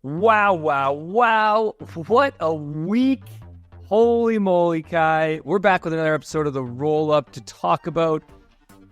Wow, wow, wow. What a week. Holy moly, Kai. We're back with another episode of the Roll Up to talk about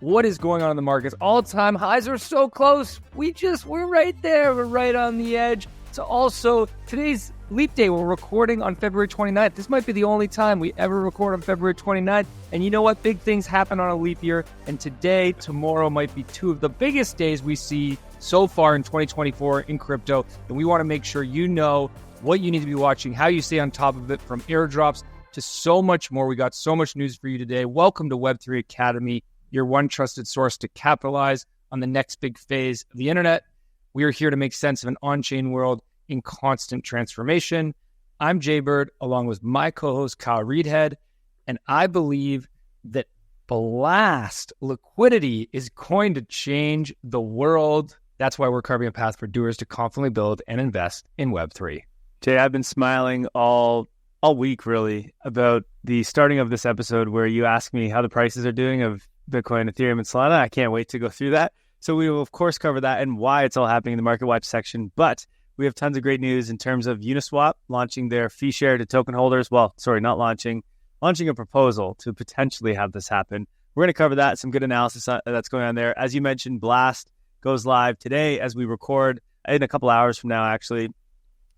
what is going on in the markets. All-time highs are so close. We're right there. We're right on the edge. So also, today's Leap Day. We're recording on February 29th. This might be the only time we ever record on February 29th. And you know what? Big things happen on a leap year. And today, tomorrow might be two of the biggest days we see so far in 2024 in crypto. And we want to make sure you know what you need to be watching, how you stay on top of it, from airdrops to so much more. We got so much news for you today. Welcome to Web3 Academy, your one trusted source to capitalize on the next big phase of the internet. We are here to make sense of an on-chain world in constant transformation. I'm Jaybird, along with my co-host Kyle Reedhead, and I believe that blast liquidity is going to change the world. That's why we're carving a path for doers to confidently build and invest in Web3. Jay, I've been smiling all week, really, about the starting of this episode where you asked me how the prices are doing of Bitcoin, Ethereum, and Solana. I can't wait to go through that. So we will, of course, cover that and why it's all happening in the Market Watch section. But we have tons of great news in terms of Uniswap launching their fee share to token holders. Well, sorry, not launching a proposal to potentially have this happen. We're going to cover that, some good analysis that's going on there. As you mentioned, Blast goes live today as we record in a couple hours from now, actually.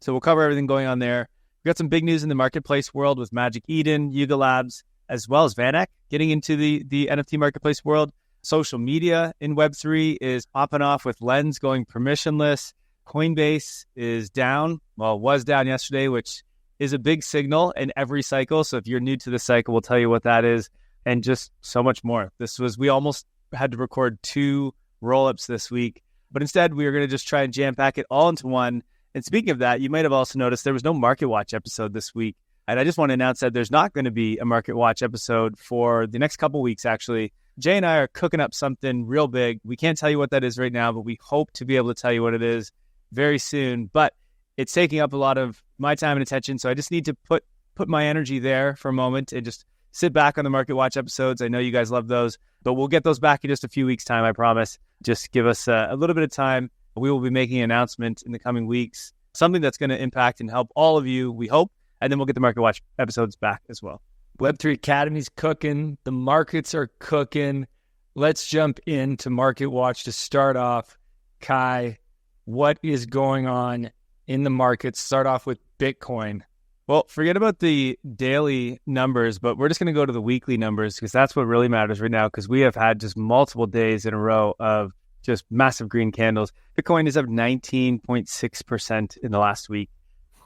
So we'll cover everything going on there. We've got some big news in the marketplace world with Magic Eden, Yuga Labs, as well as VanEck getting into the NFT marketplace world. Social media in Web3 is popping off with Lens going permissionless. Coinbase is down. Well, was down yesterday, which is a big signal in every cycle. So if you're new to the cycle, we'll tell you what that is and just so much more. We almost had to record 2 roll-ups this week, but instead we are going to just try and jam pack it all into one. And speaking of that, you might have also noticed there was no Market Watch episode this week. And I just want to announce that there's not going to be a Market Watch episode for the next couple weeks, actually. Jay and I are cooking up something real big. We can't tell you what that is right now, but we hope to be able to tell you what it is very soon. But it's taking up a lot of my time and attention, so I just need to put my energy there for a moment and just sit back on the Market Watch episodes. I know you guys love those, but we'll get those back in just a few weeks' time, I promise. Just give us a little bit of time. We will be making an announcement in the coming weeks, something that's going to impact and help all of you, we hope, and then we'll get the Market Watch episodes back as well. Web3 Academy's cooking. The markets are cooking. Let's jump into Market Watch to start off. Kai, what is going on in the markets? Start off with Bitcoin. Well, forget about the daily numbers, but we're just going to go to the weekly numbers because that's what really matters right now, because we have had just multiple days in a row of just massive green candles. Bitcoin is up 19.6% in the last week.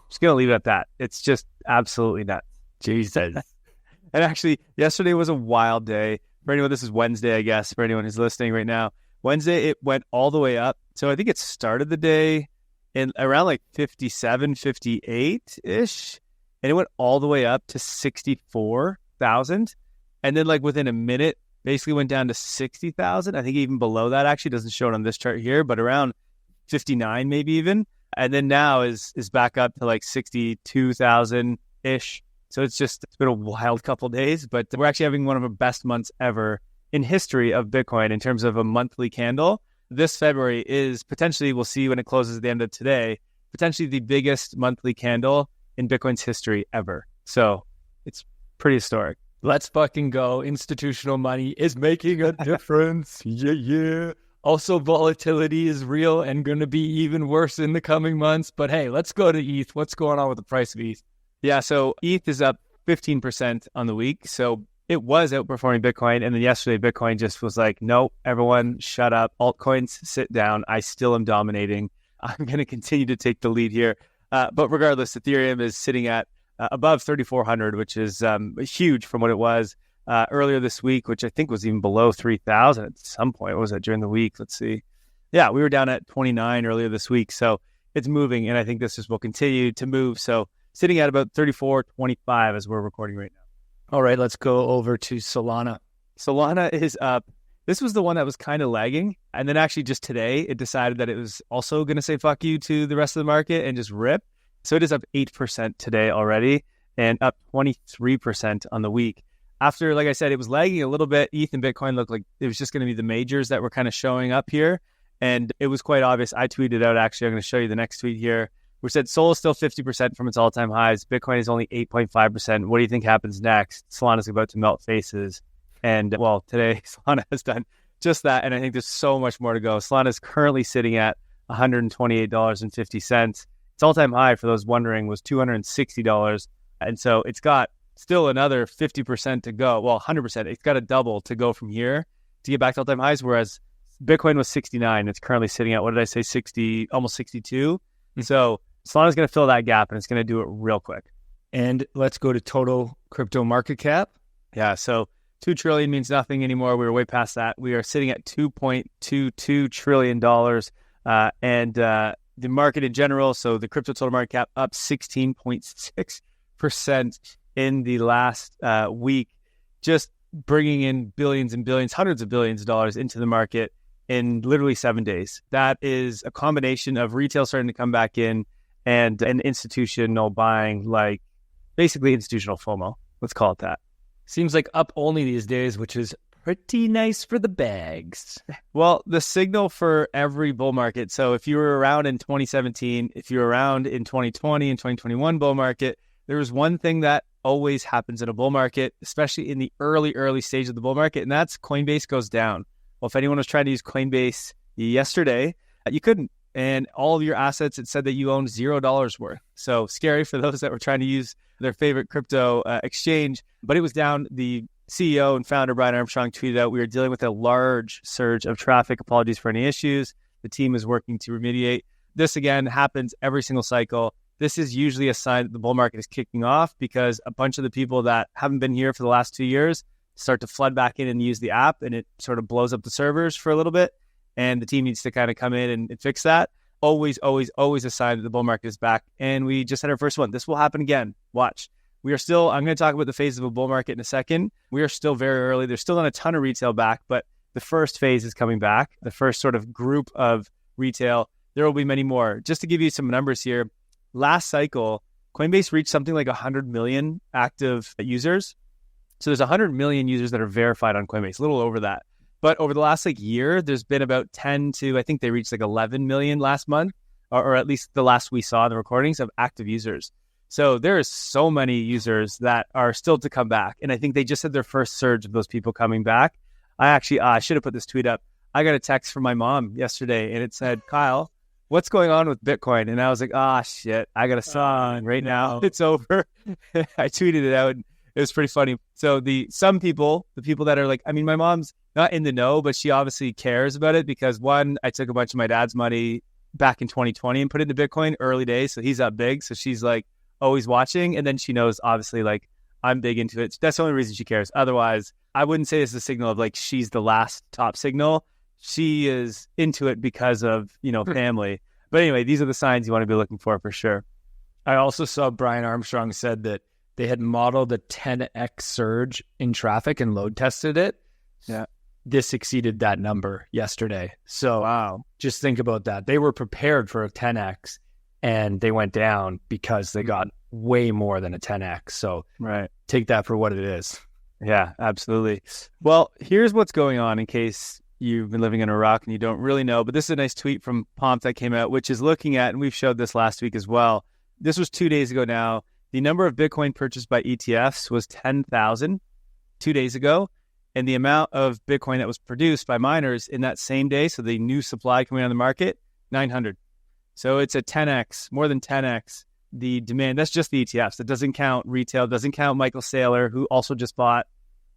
Just going to leave it at that. It's just absolutely nuts. Jesus. And actually, yesterday was a wild day. For anyone, this is Wednesday, I guess, for anyone who's listening right now. Wednesday, it went all the way up. So I think it started the day in around like 57, 58-ish. And it went all the way up to 64,000. And then like within a minute, basically went down to 60,000. I think even below that, actually doesn't show it on this chart here, but around 59 maybe even. And then now is back up to like 62,000-ish. So it's been a wild couple of days, but we're actually having one of the best months ever in history of Bitcoin in terms of a monthly candle. This February is potentially, we'll see when it closes at the end of today, potentially the biggest monthly candle in Bitcoin's history ever. So it's pretty historic. Let's fucking go. Institutional money is making a difference. Yeah. Also, volatility is real and going to be even worse in the coming months. But hey, let's go to ETH. What's going on with the price of ETH? Yeah, so ETH is up 15% on the week. So it was outperforming Bitcoin. And then yesterday, Bitcoin just was like, nope, everyone shut up. Altcoins, sit down. I still am dominating. I'm going to continue to take the lead here. But regardless, Ethereum is sitting at above 3,400, which is huge from what it was earlier this week, which I think was even below 3,000 at some point. What was that during the week? Let's see. Yeah, we were down at 29 earlier this week. So it's moving, and I think this will continue to move. So sitting at about 34.25 as we're recording right now. All right, let's go over to Solana. Solana is up. This was the one that was kind of lagging. And then actually just today, it decided that it was also going to say fuck you to the rest of the market and just rip. So it is up 8% today already and up 23% on the week. After, like I said, it was lagging a little bit. ETH and Bitcoin looked like it was just going to be the majors that were kind of showing up here. And it was quite obvious. I tweeted out, actually, I'm going to show you the next tweet here. We said Sol is still 50% from its all-time highs. Bitcoin is only 8.5%. What do you think happens next? Solana's about to melt faces. And, well, today Solana has done just that, and I think there's so much more to go. Solana is currently sitting at $128.50. Its all-time high, for those wondering, was $260. And so it's got still another 50% to go. Well, 100%. It's got a double to go from here to get back to all-time highs, whereas Bitcoin was 69. It's currently sitting at, what did I say, 60, almost 62. So Solana's going to fill that gap, and it's going to do it real quick. And let's go to total crypto market cap. Yeah, so $2 trillion means nothing anymore. We were way past that. We are sitting at $2.22 trillion. And the market in general, so the crypto total market cap up 16.6% in the last week, just bringing in billions and billions, hundreds of billions of dollars into the market in literally 7 days. That is a combination of retail starting to come back in and an institutional buying, like basically institutional FOMO. Let's call it that. Seems like up only these days, which is pretty nice for the bags. Well, the signal for every bull market. So if you were around in 2017, if you were around in 2020 and 2021 bull market, there was one thing that always happens in a bull market, especially in the early stage of the bull market, and that's Coinbase goes down. Well, if anyone was trying to use Coinbase yesterday, you couldn't. And all of your assets, it said that you owned $0 worth. So scary for those that were trying to use their favorite crypto exchange. But it was down. The CEO and founder, Brian Armstrong, tweeted out, "We are dealing with a large surge of traffic. Apologies for any issues. The team is working to remediate." This, again, happens every single cycle. This is usually a sign that the bull market is kicking off because a bunch of the people that haven't been here for the last 2 years start to flood back in and use the app, and it sort of blows up the servers for a little bit. And the team needs to kind of come in and fix that. Always a sign that the bull market is back. And we just had our first one. This will happen again. Watch. We are still, I'm going to talk about the phase of a bull market in a second. We are still very early. There's still not a ton of retail back, but the first phase is coming back. The first sort of group of retail. There will be many more. Just to give you some numbers here, last cycle, Coinbase reached something like 100 million active users. So there's 100 million users that are verified on Coinbase, a little over that. But over the last year, there's been about 10 to, I think they reached 11 million last month, or at least the last we saw in the recordings of active users. So there is so many users that are still to come back. And I think they just had their first surge of those people coming back. I should have put this tweet up. I got a text from my mom yesterday and it said, "Kyle, what's going on with Bitcoin?" And I was like, shit, I got a song right now. It's over. I tweeted it out. It was pretty funny. So the people that are my mom's not in the know, but she obviously cares about it because one, I took a bunch of my dad's money back in 2020 and put it into Bitcoin early days. So he's up big. So she's always watching. And then she knows obviously I'm big into it. That's the only reason she cares. Otherwise, I wouldn't say it's a signal of she's the last top signal. She is into it because of, family. But anyway, these are the signs you want to be looking for sure. I also saw Brian Armstrong said that they had modeled a 10x surge in traffic and load tested it. Yeah. This exceeded that number yesterday. So wow, just think about that. They were prepared for a 10x and they went down because they got way more than a 10x. So right, take that for what it is. Yeah, absolutely. Well, here's what's going on in case you've been living in Iraq and you don't really know. But this is a nice tweet from Pomp that came out, which is looking at, and we've showed this last week as well. This was 2 days ago now. The number of Bitcoin purchased by ETFs was 10,000 2 days ago. And the amount of Bitcoin that was produced by miners in that same day, so the new supply coming on the market, 900. So it's a 10x, more than 10x the demand. That's just the ETFs. That doesn't count retail, doesn't count Michael Saylor, who also just bought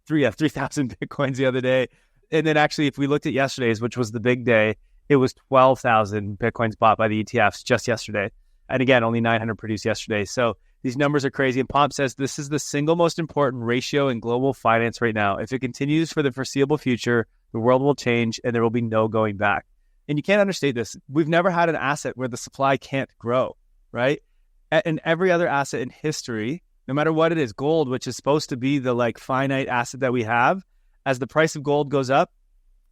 3,000 Bitcoins the other day. And then actually, if we looked at yesterday's, which was the big day, it was 12,000 Bitcoins bought by the ETFs just yesterday. And again, only 900 produced yesterday. So these numbers are crazy. And Pomp says this is the single most important ratio in global finance right now. If it continues for the foreseeable future, the world will change and there will be no going back. And you can't understate this. We've never had an asset where the supply can't grow, right? And every other asset in history, no matter what it is, gold, which is supposed to be the finite asset that we have, as the price of gold goes up,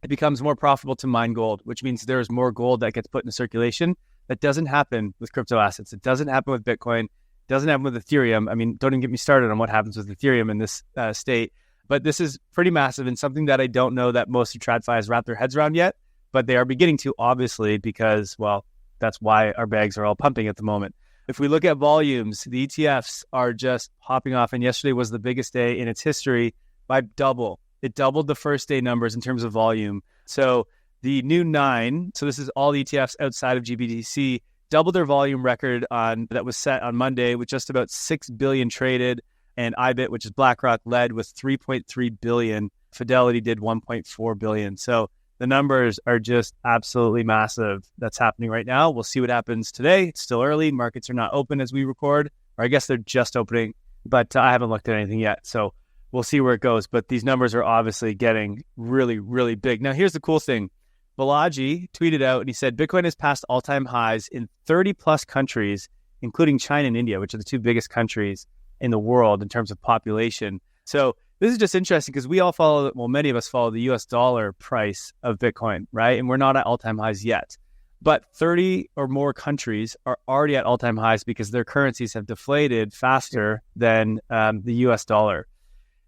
it becomes more profitable to mine gold, which means there is more gold that gets put into circulation. That doesn't happen with crypto assets. It doesn't happen with Bitcoin. Doesn't happen with Ethereum. I mean, don't even get me started on what happens with Ethereum in this state. But this is pretty massive and something that I don't know that most of TradFi has wrapped their heads around yet. But they are beginning to, obviously, because, well, that's why our bags are all pumping at the moment. If we look at volumes, the ETFs are just popping off. And yesterday was the biggest day in its history by double. It doubled the first day numbers in terms of volume. So the new 9, so this is all the ETFs outside of GBTC, doubled their volume record that was set on Monday with just about 6 billion traded. And IBIT, which is BlackRock, led with 3.3 billion. Fidelity did 1.4 billion. So the numbers are just absolutely massive. That's happening right now. We'll see what happens today. It's still early. Markets are not open as we record, or I guess they're just opening, but I haven't looked at anything yet. So we'll see where it goes. But these numbers are obviously getting really, really big. Now, here's the cool thing. Balaji tweeted out and he said, Bitcoin has passed all-time highs in 30 plus countries, including China and India, which are the 2 biggest countries in the world in terms of population. So this is just interesting because we all follow, well, many of us follow the US dollar price of Bitcoin, right? And we're not at all-time highs yet. But 30 or more countries are already at all-time highs because their currencies have deflated faster than the US dollar.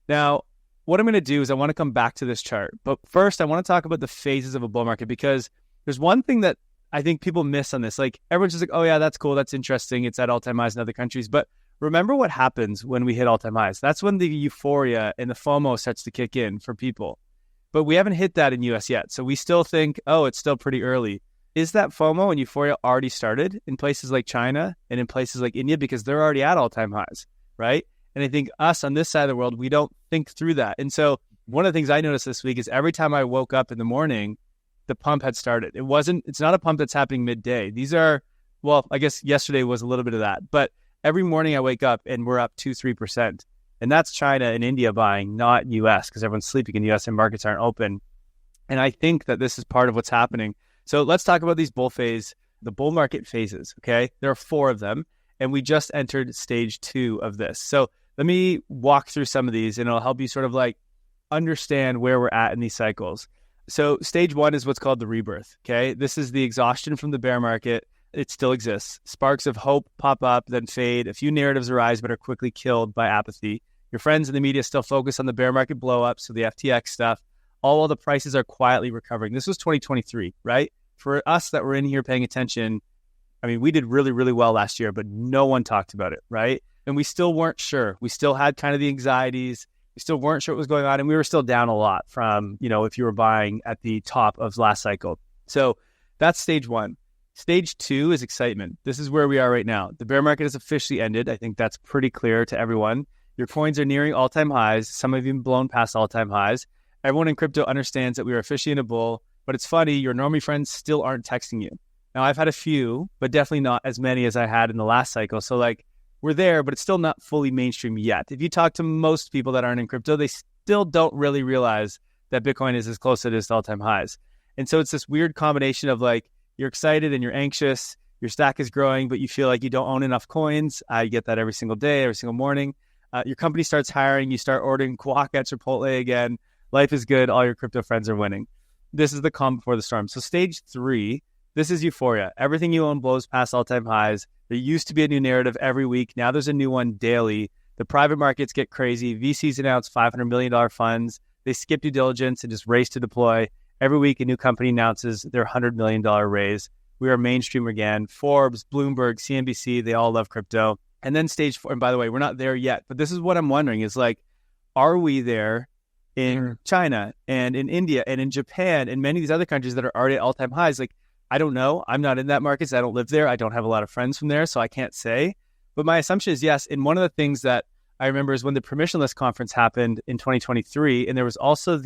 Now, what I'm going to do is I want to come back to this chart. But first, I want to talk about the phases of a bull market because there's one thing that I think people miss on this. Like, everyone's just like, oh, yeah, that's cool. That's interesting. It's at all-time highs in other countries. But remember what happens when we hit all-time highs. That's when the euphoria and the FOMO starts to kick in for people. But we haven't hit that in US yet. So we still think, oh, it's still pretty early. Is that FOMO and euphoria already started in places like China and in places like India because they're already at all-time highs, right? And I think us on this side of the world, we don't think through that. And so one of the things I noticed this week is every time I woke up in the morning, the pump had started. It's not a pump that's happening midday. These are, well, I guess yesterday was a little bit of that, but every morning I wake up and we're up 2-3%. And that's China and India buying, not US, because everyone's sleeping in US and markets aren't open. And I think that this is part of what's happening. So let's talk about these the bull market phases, okay? There are 4 of them, and we just entered stage 2 of this. So let me walk through some of these and it'll help you sort of like understand where we're at in these cycles. So stage 1 is what's called the rebirth, okay? This is the exhaustion from the bear market. It still exists. Sparks of hope pop up, then fade. A few narratives arise, but are quickly killed by apathy. Your friends in the media still focus on the bear market blow up, so the FTX stuff, all while the prices are quietly recovering. This was 2023, right? For us that were in here paying attention, I mean, we did really, really well last year, but no one talked about it, right? And we still weren't sure. We still had kind of the anxieties. We still weren't sure what was going on, and we were still down a lot from, if you were buying at the top of last cycle. So that's stage 1. Stage 2 is excitement. This is where we are right now. The bear market has officially ended. I think that's pretty clear to everyone. Your coins are nearing all-time highs. Some have even blown past all-time highs. Everyone in crypto understands that we are officially in a bull, but it's funny, your normie friends still aren't texting you. Now, I've had a few, but definitely not as many as I had in the last cycle. So we're there, but it's still not fully mainstream yet. If you talk to most people that aren't in crypto, they still don't really realize that Bitcoin is as close as it is to all-time highs. And so it's this weird combination of you're excited and you're anxious, your stack is growing, but you feel like you don't own enough coins. I get that every single day, every single morning. Your company starts hiring, you start ordering guac at Chipotle again. Life is good, all your crypto friends are winning. This is the calm before the storm. So stage 3, this is euphoria. Everything you own blows past all-time highs. There used to be a new narrative every week. Now there's a new one daily. The private markets get crazy. VCs announce $500 million funds. They skip due diligence and just race to deploy. Every week, a new company announces their $100 million raise. We are mainstream again. Forbes, Bloomberg, CNBC, they all love crypto. And then stage 4, and by the way, we're not there yet, but this is what I'm wondering is are we there in China and in India and in Japan and many of these other countries that are already at all-time highs? I don't know. I'm not in that market. So I don't live there. I don't have a lot of friends from there, so I can't say. But my assumption is yes. And one of the things that I remember is when the Permissionless conference happened in 2023, and there was also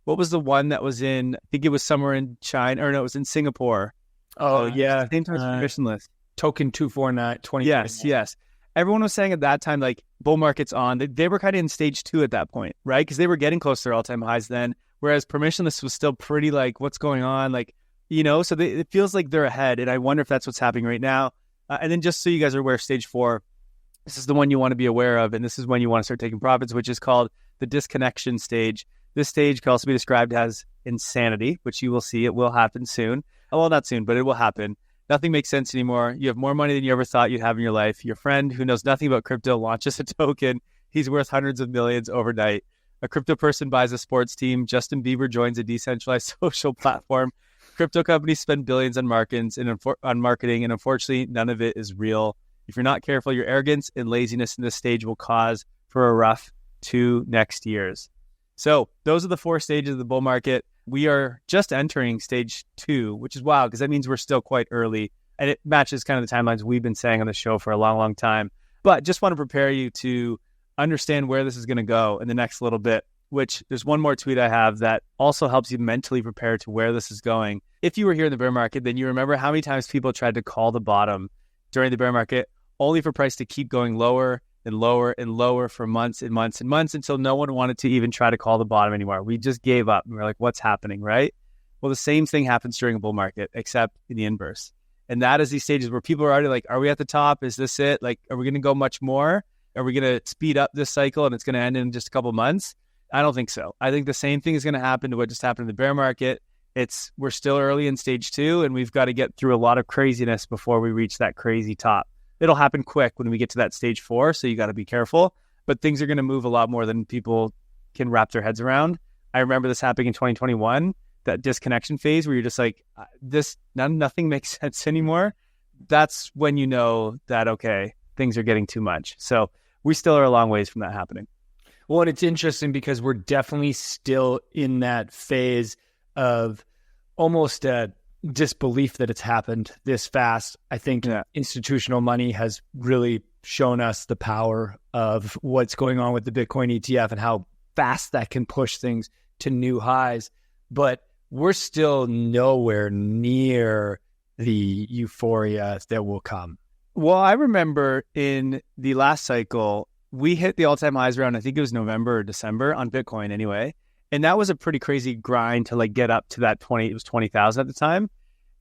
what was the one that was in, I think it was somewhere in China, or no, it was in Singapore. Oh, yeah. Same time as Permissionless. Token 249, 20. Yes. Everyone was saying at that time, bull market's on. They were kind of in stage 2 at that point, right? Because they were getting close to their all-time highs then, whereas Permissionless was still pretty what's going on? So it feels like they're ahead. And I wonder if that's what's happening right now. And then just so you guys are aware, stage 4, this is the one you want to be aware of. And this is when you want to start taking profits, which is called the disconnection stage. This stage can also be described as insanity, which you will see. It will happen soon. Well, not soon, but it will happen. Nothing makes sense anymore. You have more money than you ever thought you'd have in your life. Your friend who knows nothing about crypto launches a token. He's worth hundreds of millions overnight. A crypto person buys a sports team. Justin Bieber joins a decentralized social platform. Crypto companies spend billions on marketing, and unfortunately, none of it is real. If you're not careful, your arrogance and laziness in this stage will cause for a rough 2 next years. So those are the 4 stages of the bull market. We are just entering stage 2, which is wild because that means we're still quite early, and it matches kind of the timelines we've been saying on the show for a long, long time. But just want to prepare you to understand where this is going to go in the next little bit, which there's one more tweet I have that also helps you mentally prepare to where this is going. If you were here in the bear market, then you remember how many times people tried to call the bottom during the bear market, only for price to keep going lower and lower and lower for months and months and months until no one wanted to even try to call the bottom anymore. We just gave up. And we're like, what's happening, right? Well, the same thing happens during a bull market, except in the inverse. And that is these stages where people are already like, are we at the top? Is this it? Like, are we going to go much more? Are we going to speed up this cycle and it's going to end in just a couple of months? I don't think so. I think the same thing is going to happen to what just happened in the bear market. We're still early in stage 2, and we've got to get through a lot of craziness before we reach that crazy top. It'll happen quick when we get to that stage 4, so you got to be careful. But things are going to move a lot more than people can wrap their heads around. I remember this happening in 2021, that disconnection phase where you're just like, nothing makes sense anymore. That's when you know that, okay, things are getting too much. So we still are a long ways from that happening. Well, and it's interesting because we're definitely still in that phase of almost a disbelief that it's happened this fast. I think institutional money has really shown us the power of what's going on with the Bitcoin ETF and how fast that can push things to new highs. But we're still nowhere near the euphoria that will come. Well, I remember in the last cycle, we hit the all-time highs around, I think it was November or December on Bitcoin anyway. And that was a pretty crazy grind to like get up to that 20,000 at the time.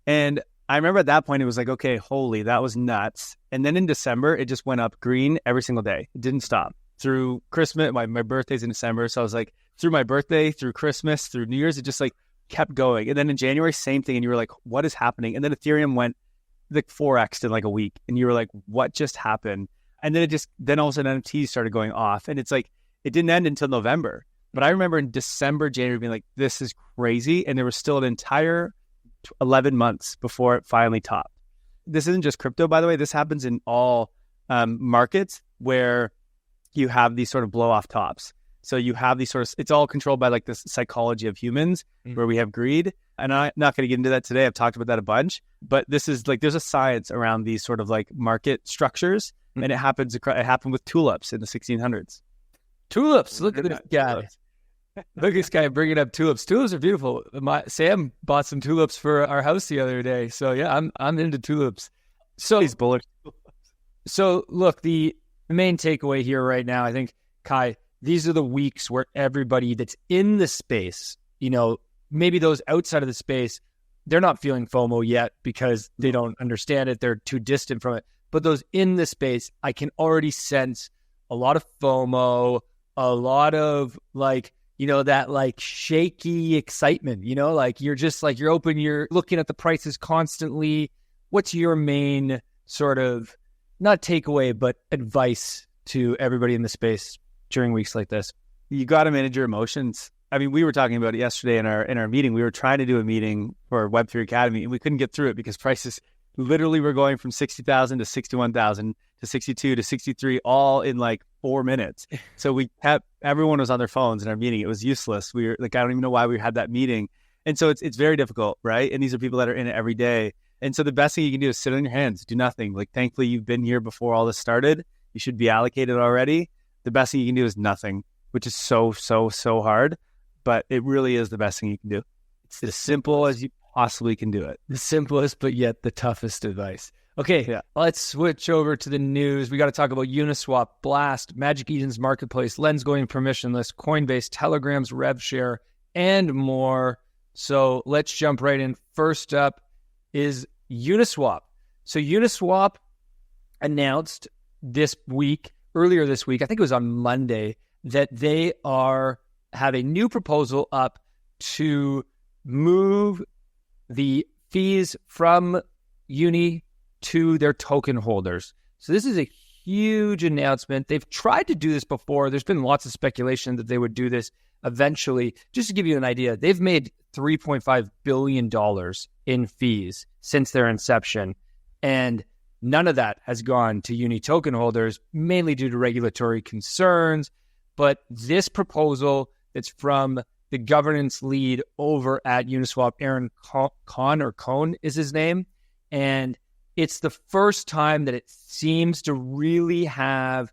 And I remember at that point, it was like, okay, holy, that was nuts. And then in December, it just went up green every single day. It didn't stop through Christmas. My birthday's in December. So I was like, through my birthday, through Christmas, through New Year's, it just like kept going. And then in January, same thing. And you were like, what is happening? And then Ethereum went like 4x in like a week. And you were like, what just happened? And then all of a sudden NFTs started going off. And it's like, it didn't end until November. But I remember in December, January being like, this is crazy. And there was still an entire 11 months before it finally topped. This isn't just crypto, by the way. This happens in all markets where you have these sort of blow off tops. So you have these sort of, it's all controlled by like this psychology of humans where we have greed. And I'm not going to get into that today. I've talked about that a bunch, but this is like, there's a science around these sort of like market structures. And it happened with tulips in the 1600s. Tulips. Look at this guy. Look at this guy bringing up tulips. Tulips are beautiful. Sam bought some tulips for our house the other day. So yeah, I'm into tulips. So he's bullish. So look, the main takeaway here right now, I think, Kai, these are the weeks where everybody that's in the space, you know, maybe those outside of the space, they're not feeling FOMO yet because they don't understand it. They're too distant from it. But those in the space, I can already sense a lot of FOMO, a lot of like, you know, that like shaky excitement, you know, like you're just like, you're open, you're looking at the prices constantly. What's your main sort of, not takeaway, but advice to everybody in the space during weeks like this? You got to manage your emotions. I mean, we were talking about it yesterday in our meeting. We were trying to do a meeting for Web3 Academy and we couldn't get through it because prices literally were going from 60,000 to 61,000 to 62 to 63 all in like 4 minutes. So everyone was on their phones in our meeting. It was useless. We were like, I don't even know why we had that meeting. And so it's very difficult, right? And these are people that are in it every day. And so the best thing you can do is sit on your hands, do nothing. Like thankfully you've been here before all this started. You should be allocated already. The best thing you can do is nothing, which is so hard, but it really is the best thing you can do. It's as simple as you possibly can do it. The simplest, but yet the toughest advice. Okay, Let's switch over to the news. We got to talk about Uniswap, Blast, Magic Eden's Marketplace, Lens going permissionless, Coinbase, Telegram's RevShare, and more. So let's jump right in. First up is Uniswap. So Uniswap announced earlier this week, I think it was on Monday, that they have a new proposal up to move the fees from Uni to their token holders. So this is a huge announcement. They've tried to do this before. There's been lots of speculation that they would do this eventually. Just to give you an idea, they've made $3.5 billion in fees since their inception. And none of that has gone to Uni token holders, mainly due to regulatory concerns. But this proposal that's from the governance lead over at Uniswap, Aaron Cohn is his name. And it's the first time that it seems to really have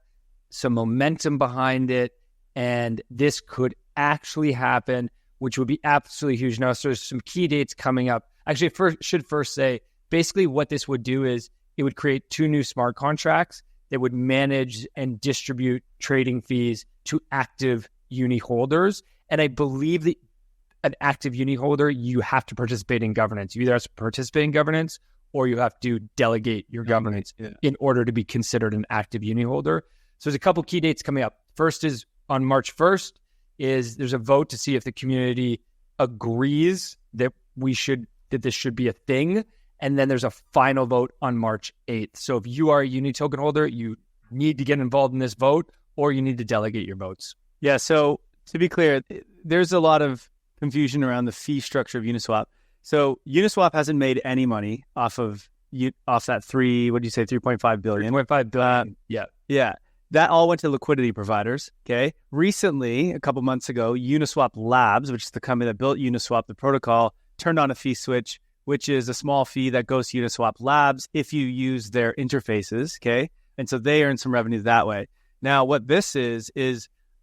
some momentum behind it. And this could actually happen, which would be absolutely huge. Now, so there's some key dates coming up. Actually, should first say, basically what this would do is it would create 2 new smart contracts that would manage and distribute trading fees to active Uni holders. And I believe that an active Uni holder, you have to participate in governance. You either have to participate in governance or you have to delegate your governance in order to be considered an active Uni holder. So there's a couple key dates coming up. First is on March 1st, there's a vote to see if the community agrees that this should be a thing. And then there's a final vote on March 8th. So if you are a Uni token holder, you need to get involved in this vote or you need to delegate your votes. Yeah, so to be clear, there's a lot of confusion around the fee structure of Uniswap. So Uniswap hasn't made any money off that $3.5 billion. 3.5 billion. Yeah. That all went to liquidity providers. Okay. Recently, a couple months ago, Uniswap Labs, which is the company that built Uniswap, the protocol, turned on a fee switch, which is a small fee that goes to Uniswap Labs if you use their interfaces. Okay. And so they earn some revenue that way. Now, what this is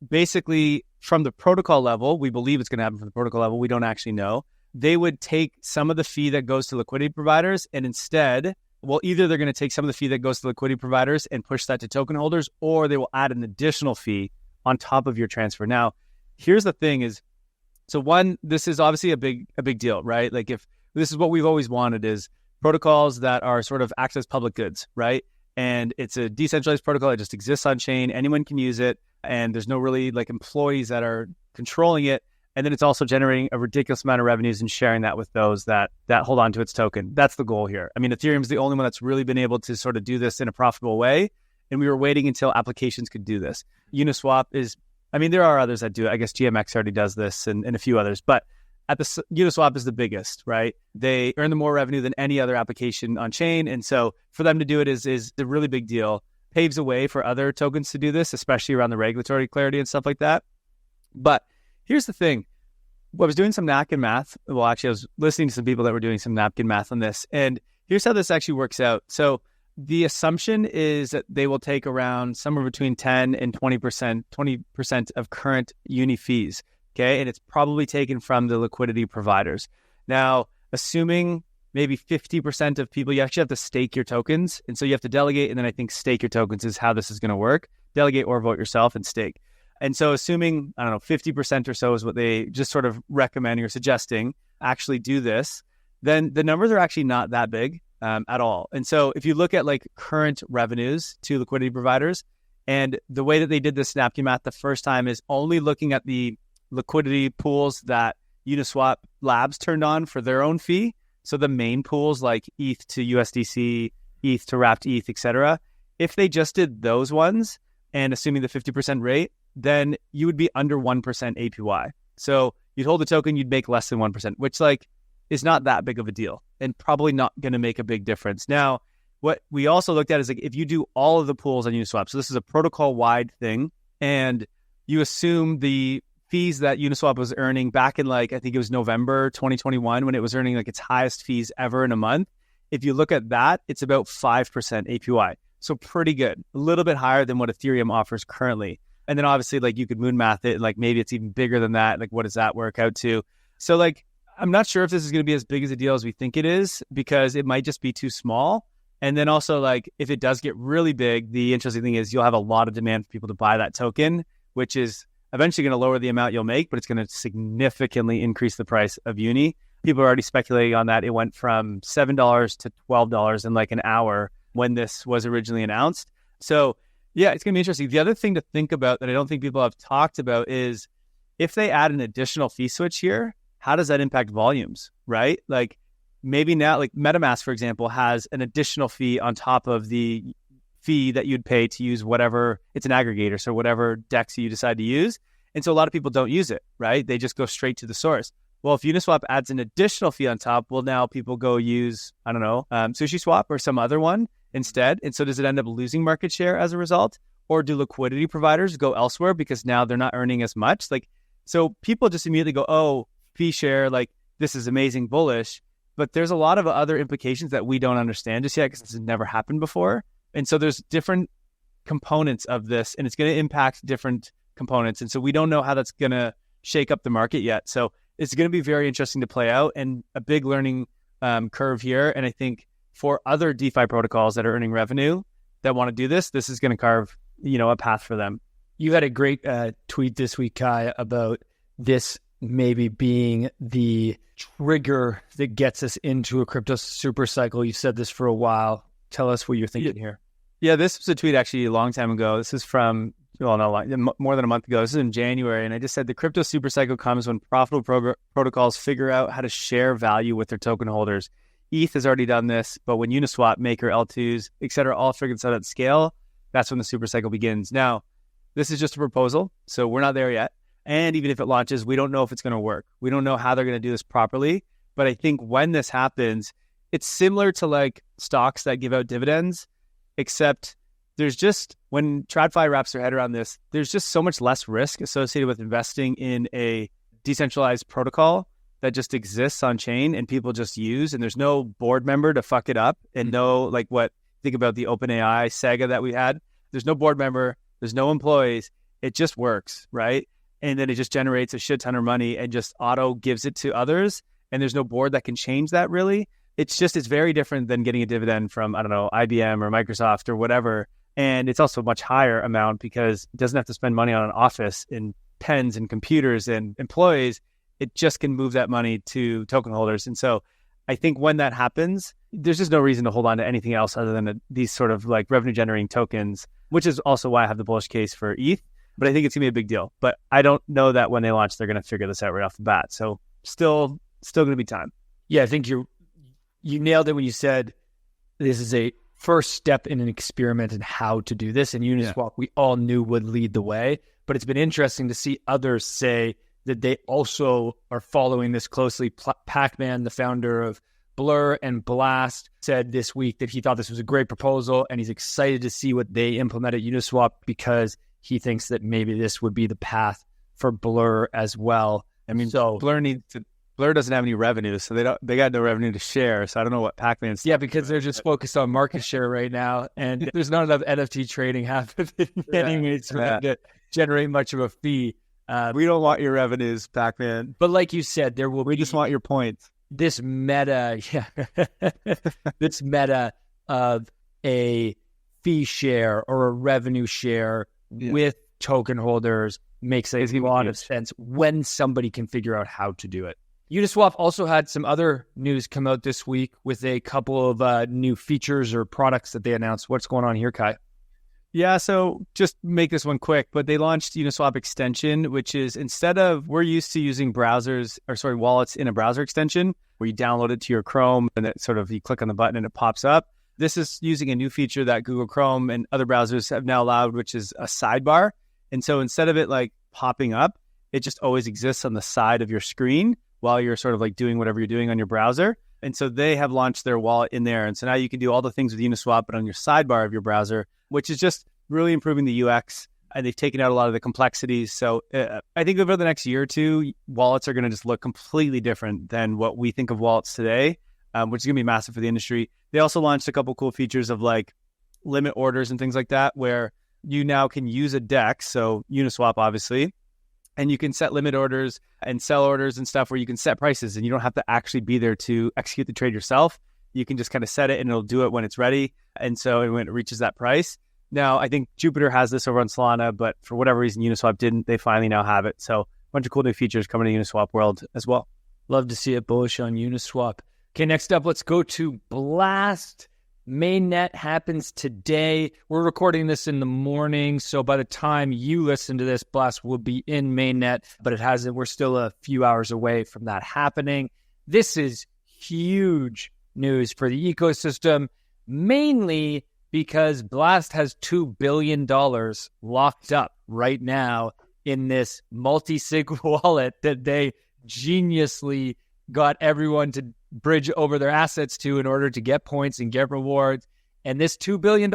basically from the protocol level, we believe it's going to happen from the protocol level. We don't actually know. They would take some of the fee that goes to liquidity providers and instead, either they're going to take some of the fee that goes to liquidity providers and push that to token holders, or they will add an additional fee on top of your transfer. Now, here's the thing is, so one, this is obviously a big deal, right? Like if this is what we've always wanted is protocols that are sort of act as public goods, right? And it's a decentralized protocol that just exists on chain. Anyone can use it. And there's no really like employees that are controlling it. And then it's also generating a ridiculous amount of revenues and sharing that with those that hold on to its token. That's the goal here. I mean, Ethereum is the only one that's really been able to sort of do this in a profitable way. And we were waiting until applications could do this. Uniswap there are others that do it. I guess GMX already does this and a few others. But Uniswap is the biggest, right? They earn the more revenue than any other application on chain. And so for them to do it is a really big deal. Paves a way for other tokens to do this, especially around the regulatory clarity and stuff like that. But here's the thing. I was doing some napkin math. Well, actually, I was listening to some people that were doing some napkin math on this. And here's how this actually works out. So the assumption is that they will take around somewhere between 10 and 20% of current Uni fees. Okay. And it's probably taken from the liquidity providers. Now, assuming maybe 50% of people, you actually have to stake your tokens. And so you have to delegate. And then I think stake your tokens is how this is going to work. Delegate or vote yourself and stake. And so assuming, 50% or so is what they just sort of recommending or suggesting actually do this, then the numbers are actually not that big at all. And so if you look at like current revenues to liquidity providers, and the way that they did this napkin math the first time is only looking at the liquidity pools that Uniswap Labs turned on for their own fee. So the main pools like ETH to USDC, ETH to wrapped ETH, etc. If they just did those ones and assuming the 50% rate, then you would be under 1% APY. So you'd hold the token, you'd make less than 1%, which is not that big of a deal and probably not going to make a big difference. Now, what we also looked at is if you do all of the pools on Uniswap, so this is a protocol-wide thing, and you assume the fees that Uniswap was earning back in I think it was November 2021 when it was earning its highest fees ever in a month. If you look at that, it's about 5% APY. So pretty good, a little bit higher than what Ethereum offers currently. And then obviously you could moon math it, maybe it's even bigger than that. What does that work out to? So I'm not sure if this is going to be as big as a deal as we think it is because it might just be too small. And then also if it does get really big, the interesting thing is you'll have a lot of demand for people to buy that token, which is eventually going to lower the amount you'll make, but it's going to significantly increase the price of Uni. People are already speculating on that. It went from $7 to $12 in an hour when this was originally announced. So yeah, it's going to be interesting. The other thing to think about that I don't think people have talked about is if they add an additional fee switch here, how does that impact volumes, right? Maybe now, MetaMask, for example, has an additional fee on top of the fee that you'd pay to use whatever, it's an aggregator, so whatever DEX you decide to use. And so a lot of people don't use it, right? They just go straight to the source. Well, if Uniswap adds an additional fee on top, well, now people go use, I don't know, SushiSwap or some other one instead. And so does it end up losing market share as a result? Or do liquidity providers go elsewhere because now they're not earning as much? Like, so people just immediately go, oh, fee share, like this is amazing, bullish. But there's a lot of other implications that we don't understand just yet because this has never happened before. And so there's different components of this, and it's going to impact different components. And so we don't know how that's going to shake up the market yet. So it's going to be very interesting to play out and a big learning curve here. And I think for other DeFi protocols that are earning revenue that want to do this, this is going to carve, a path for them. You had a great tweet this week, Kai, about this maybe being the trigger that gets us into a crypto super cycle. You said this for a while. Tell us what you're thinking here. Yeah, this was a tweet actually a long time ago. This is from, more than a month ago. This is in January. And I just said the crypto super cycle comes when profitable protocols figure out how to share value with their token holders. ETH has already done this, but when Uniswap, Maker, L2s, et cetera, all figured this out at scale, that's when the super cycle begins. Now, this is just a proposal, so we're not there yet. And even if it launches, we don't know if it's going to work. We don't know how they're going to do this properly. But I think when this happens, it's similar to like stocks that give out dividends, except there's just, when TradFi wraps their head around this, there's just so much less risk associated with investing in a decentralized protocol that just exists on chain and people just use, and there's no board member to fuck it up and no, like what, think about the OpenAI saga that we had. There's no board member, there's no employees. It just works, right? And then it just generates a shit ton of money and just auto gives it to others. And there's no board that can change that really. It's very different than getting a dividend from, I don't know, IBM or Microsoft or whatever. And it's also a much higher amount because it doesn't have to spend money on an office and pens and computers and employees. It just can move that money to token holders. And so I think when that happens, there's just no reason to hold on to anything else other than these sort of like revenue generating tokens, which is also why I have the bullish case for ETH. But I think it's going to be a big deal. But I don't know that when they launch, they're going to figure this out right off the bat. So still going to be time. Yeah, I think you nailed it when you said this is a first step in an experiment in how to do this. And Uniswap, we all knew would lead the way. But it's been interesting to see others say that they also are following this closely. Pac-Man, the founder of Blur and Blast, said this week that he thought this was a great proposal and he's excited to see what they implement at Uniswap because he thinks that maybe this would be the path for Blur as well. I mean, so Blur doesn't have any revenue, so they got no revenue to share. So I don't know what Pac-Man's. Yeah, because they're just focused on market share right now, and there's not enough NFT trading happening anyways for them to generate much of a fee. We don't want your revenues, Pac-Man. But like you said, we just want your points. This meta of a fee share or a revenue share with token holders makes a lot of sense when somebody can figure out how to do it. Uniswap also had some other news come out this week with a couple of new features or products that they announced. What's going on here, Kai? Yeah, so just make this one quick, but they launched Uniswap extension, which is instead of, we're used to using wallets in a browser extension where you download it to your Chrome and it sort of, you click on the button and it pops up. This is using a new feature that Google Chrome and other browsers have now allowed, which is a sidebar. And so instead of it like popping up, it just always exists on the side of your screen while you're sort of like doing whatever you're doing on your browser. And so they have launched their wallet in there. And so now you can do all the things with Uniswap, but on your sidebar of your browser, which is just really improving the UX. And they've taken out a lot of the complexities. So I think over the next year or two, wallets are going to just look completely different than what we think of wallets today, which is going to be massive for the industry. They also launched a couple cool features of like limit orders and things like that, where you now can use a DEX, so Uniswap obviously, and you can set limit orders and sell orders and stuff where you can set prices and you don't have to actually be there to execute the trade yourself. You can just kind of set it and it'll do it when it's ready. And so when it reaches that price. Now, I think Jupiter has this over on Solana, but for whatever reason, Uniswap didn't. They finally now have it. So a bunch of cool new features coming to Uniswap world as well. Love to see it bullish on Uniswap. Okay, next up, let's go to Blast. Mainnet happens today. We're recording this in the morning, so by the time you listen to this, Blast will be in Mainnet, but it hasn't. We're still a few hours away from that happening. This is huge news for the ecosystem, mainly because Blast has $2 billion locked up right now in this multi-sig wallet that they geniusly got everyone to bridge over their assets to in order to get points and get rewards. And this $2 billion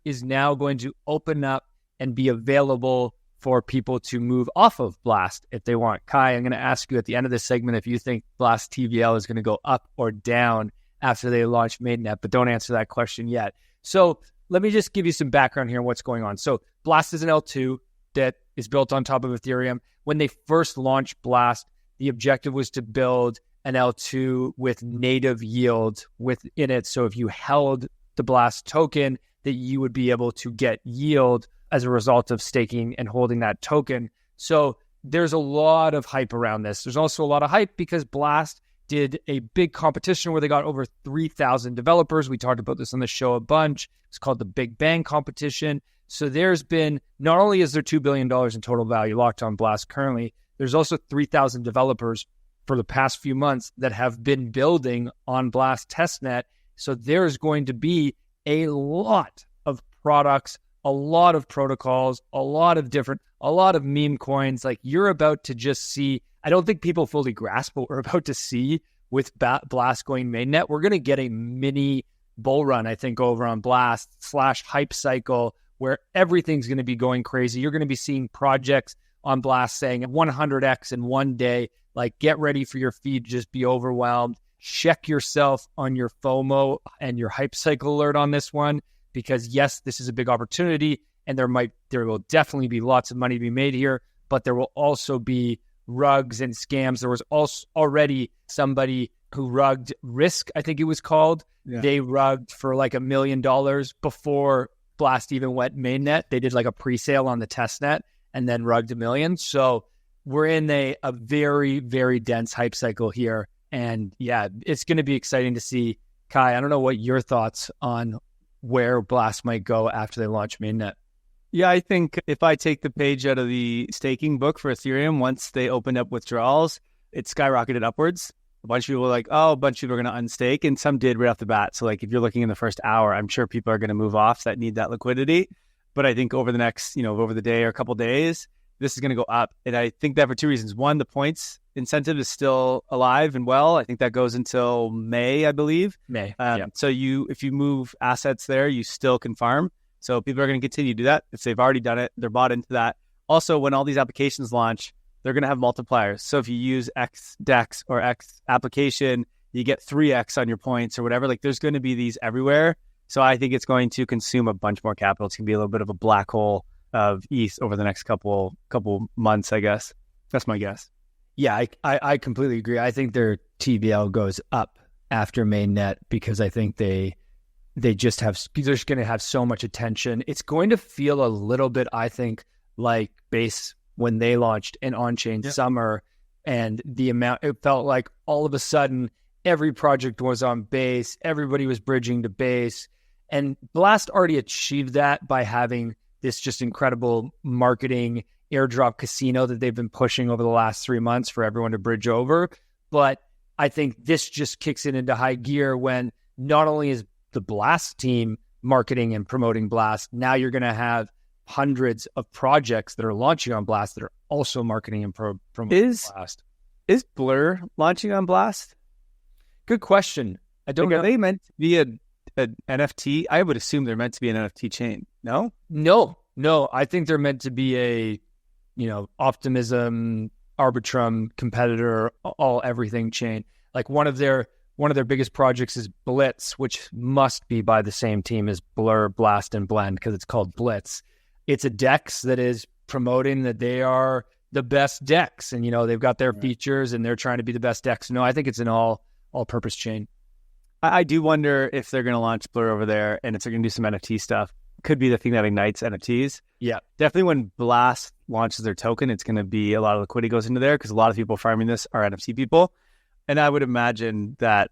is now going to open up and be available for people to move off of Blast if they want. Kai, I'm going to ask you at the end of this segment if you think Blast TVL is going to go up or down after they launch Mainnet, but don't answer that question yet. So let me just give you some background here on what's going on. So Blast is an L2 that is built on top of Ethereum. When they first launched Blast, the objective was to build an L2 with native yield within it. So if you held the Blast token, that you would be able to get yield as a result of staking and holding that token. So there's a lot of hype around this. There's also a lot of hype because Blast did a big competition where they got over 3,000 developers. We talked about this on the show a bunch. It's called the Big Bang competition. So there's been, not only is there $2 billion in total value locked on Blast currently, there's also 3,000 developers for the past few months that have been building on Blast testnet. So there's going to be a lot of products, a lot of protocols, a lot of meme coins. Like you're about to just see, I don't think people fully grasp what we're about to see with Blast going mainnet. We're going to get a mini bull run, I think, over on Blast / hype cycle where everything's going to be going crazy. You're going to be seeing projects on Blast saying 100x in one day. Like get ready for your feed to just be overwhelmed. Check yourself on your FOMO and your hype cycle alert on this one, because yes, this is a big opportunity and there will definitely be lots of money to be made here, but there will also be rugs and scams. There was also already somebody who rugged Risk, I think it was called. Yeah. They rugged for like $1 million before Blast even went mainnet. They did like a pre-sale on the testnet and then rugged $1 million. So we're in a very, very dense hype cycle here. And yeah, it's going to be exciting to see. Kai, I don't know what your thoughts on where Blast might go after they launch mainnet. Yeah, I think if I take the page out of the staking book for Ethereum, once they opened up withdrawals, it skyrocketed upwards. A bunch of people were like, oh, a bunch of people are going to unstake, and some did right off the bat. So like if you're looking in the first hour, I'm sure people are going to move off that need that liquidity. But I think over the next, over the day or a couple of days, this is going to go up. And I think that for two reasons. One, the points incentive is still alive and well. I think that goes until May, I believe. May. So if you move assets there, you still can farm. So people are going to continue to do that. If they've already done it, they're bought into that. Also, when all these applications launch, they're going to have multipliers. So if you use X DEX or X application, you get 3X on your points or whatever. Like there's going to be these everywhere. So I think it's going to consume a bunch more capital. It's going to be a little bit of a black hole of ETH over the next couple months, I guess. That's my guess. Yeah, I completely agree. I think their TVL goes up after mainnet because I think they're just going to have so much attention. It's going to feel a little bit, I think, like Base when they launched an on-chain summer, and it felt like all of a sudden every project was on Base, everybody was bridging to Base, and Blast already achieved that by having this just incredible marketing airdrop casino that they've been pushing over the last 3 months for everyone to bridge over. But I think this just kicks it into high gear when not only is the Blast team marketing and promoting Blast, now you're going to have hundreds of projects that are launching on Blast that are also marketing and promoting Blast. Is Blur launching on Blast? Good question. I don't know. Are they meant to be an NFT? I would assume they're meant to be an NFT chain. No. I think they're meant to be a, Optimism, Arbitrum, competitor, everything chain. Like one of their biggest projects is Blitz, which must be by the same team as Blur, Blast, and Blend because it's called Blitz. It's a DEX that is promoting that they are the best DEX, and they've got their features and they're trying to be the best DEX. No, I think it's an all-purpose chain. I do wonder if they're going to launch Blur over there and if they're going to do some NFT stuff. Could be the thing that ignites NFTs. Yeah. Definitely when Blast launches their token, it's going to be a lot of liquidity goes into there because a lot of people farming this are NFT people. And I would imagine that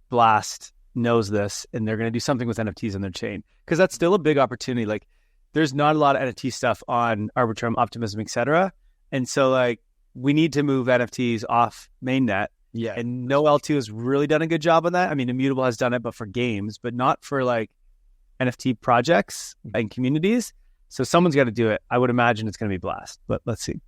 Blast knows this and they're going to do something with NFTs on their chain because that's still a big opportunity. Like there's not a lot of NFT stuff on Arbitrum, Optimism, etc. And so we need to move NFTs off mainnet. Yeah. And no L2 has really done a good job on that. I mean, Immutable has done it, but for games, but not for NFT projects and communities. So someone's got to do it. I would imagine it's going to be Blast, but let's see.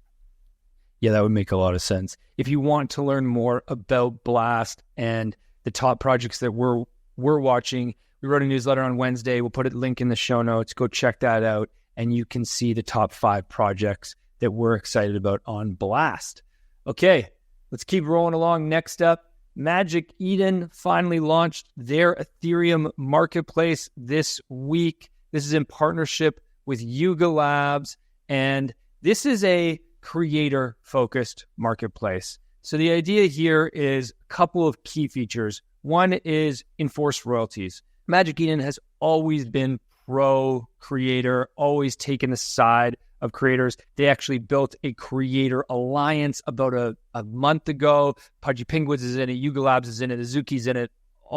Yeah, that would make a lot of sense. If you want to learn more about Blast and the top projects that we're watching, we wrote a newsletter on Wednesday. We'll put a link in the show notes. Go check that out, and you can see the top 5 projects that we're excited about on Blast. Okay, let's keep rolling along. Next up, Magic Eden finally launched their Ethereum marketplace this week. This is in partnership with Yuga Labs, and this is a creator-focused marketplace. So the idea here is a couple of key features. One is enforced royalties. Magic Eden has always been pro-creator, always taken the side of creators. They actually built a creator alliance about a month ago. Pudgy Penguins is in it, Yuga Labs is in it, Azuki's in it.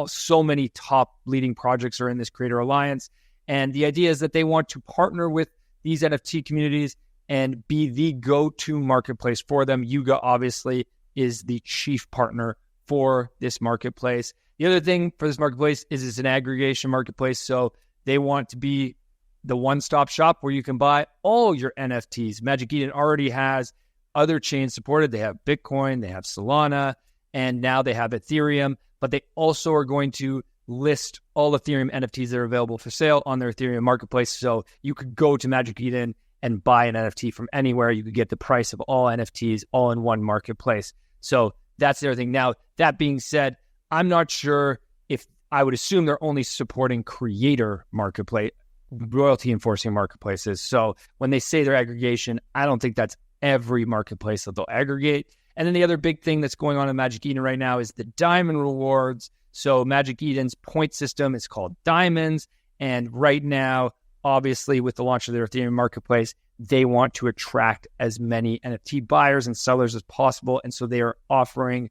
So many top leading projects are in this creator alliance. And the idea is that they want to partner with these NFT communities and be the go-to marketplace for them. Yuga obviously is the chief partner for this marketplace. The other thing for this marketplace is it's an aggregation marketplace. So they want to be the one-stop shop where you can buy all your NFTs. Magic Eden already has other chains supported. They have Bitcoin, they have Solana, and now they have Ethereum, but they also are going to list all Ethereum NFTs that are available for sale on their Ethereum marketplace. So you could go to Magic Eden and buy an NFT from anywhere. You could get the price of all NFTs all in one marketplace. So that's the other thing. Now, that being said, I'm not sure if I would assume they're only supporting creator marketplace, royalty enforcing marketplaces. So when they say their aggregation, I don't think that's every marketplace that they'll aggregate. And then the other big thing that's going on in Magic Eden right now is the diamond rewards. So Magic Eden's point system is called Diamonds. And right now, obviously, with the launch of their Ethereum marketplace, they want to attract as many NFT buyers and sellers as possible. And so they are offering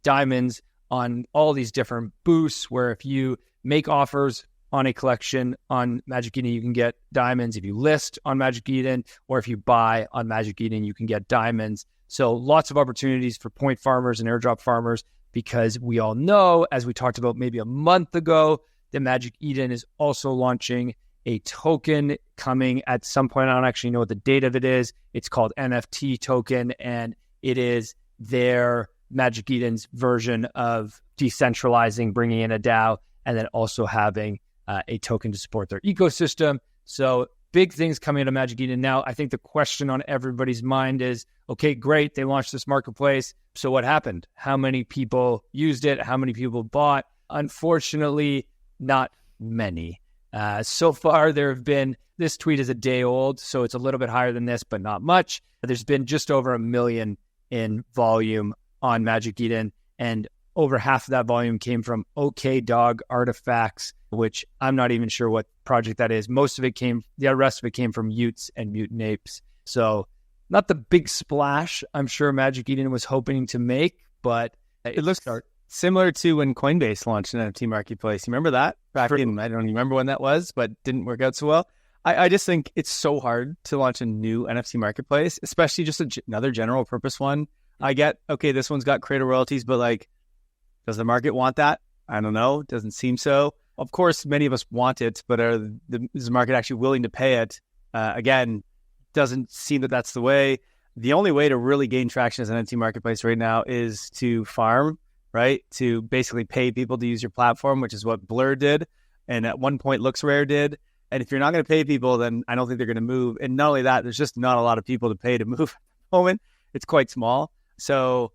diamonds on all these different boosts, where if you make offers on a collection on Magic Eden, you can get diamonds. If you list on Magic Eden, or if you buy on Magic Eden, you can get diamonds. So lots of opportunities for point farmers and airdrop farmers, because we all know, as we talked about maybe a month ago, that Magic Eden is also launching a token coming at some point. I don't actually know what the date of it is. It's called NFT token, and it is their Magic Eden's version of decentralizing, bringing in a DAO, and then also having a token to support their ecosystem. So big things coming out of Magic Eden. Now, I think the question on everybody's mind is, okay, great, they launched this marketplace. So what happened? How many people used it? How many people bought? Unfortunately, not many. So far, there have been, this tweet is a day old, so it's a little bit higher than this, but not much. There's been just over 1 million in volume on Magic Eden, and over half of that volume came from OK Dog Artifacts, which I'm not even sure what project that is. The rest of it came from Utes and Mutant Apes. So not the big splash I'm sure Magic Eden was hoping to make, but it looks similar to when Coinbase launched an NFT marketplace. You remember that? I don't even remember when that was, but didn't work out so well. I just think it's so hard to launch a new NFT marketplace, especially just another general purpose one. I get, okay, this one's got creator royalties, but like, does the market want that? I don't know. Doesn't seem so. Of course, many of us want it, but is the market actually willing to pay it? Again, doesn't seem that that's the way. The only way to really gain traction as an NFT marketplace right now is to farm, right? To basically pay people to use your platform, which is what Blur did. And at one point, LooksRare did. And if you're not going to pay people, then I don't think they're going to move. And not only that, there's just not a lot of people to pay to move at the moment. It's quite small. So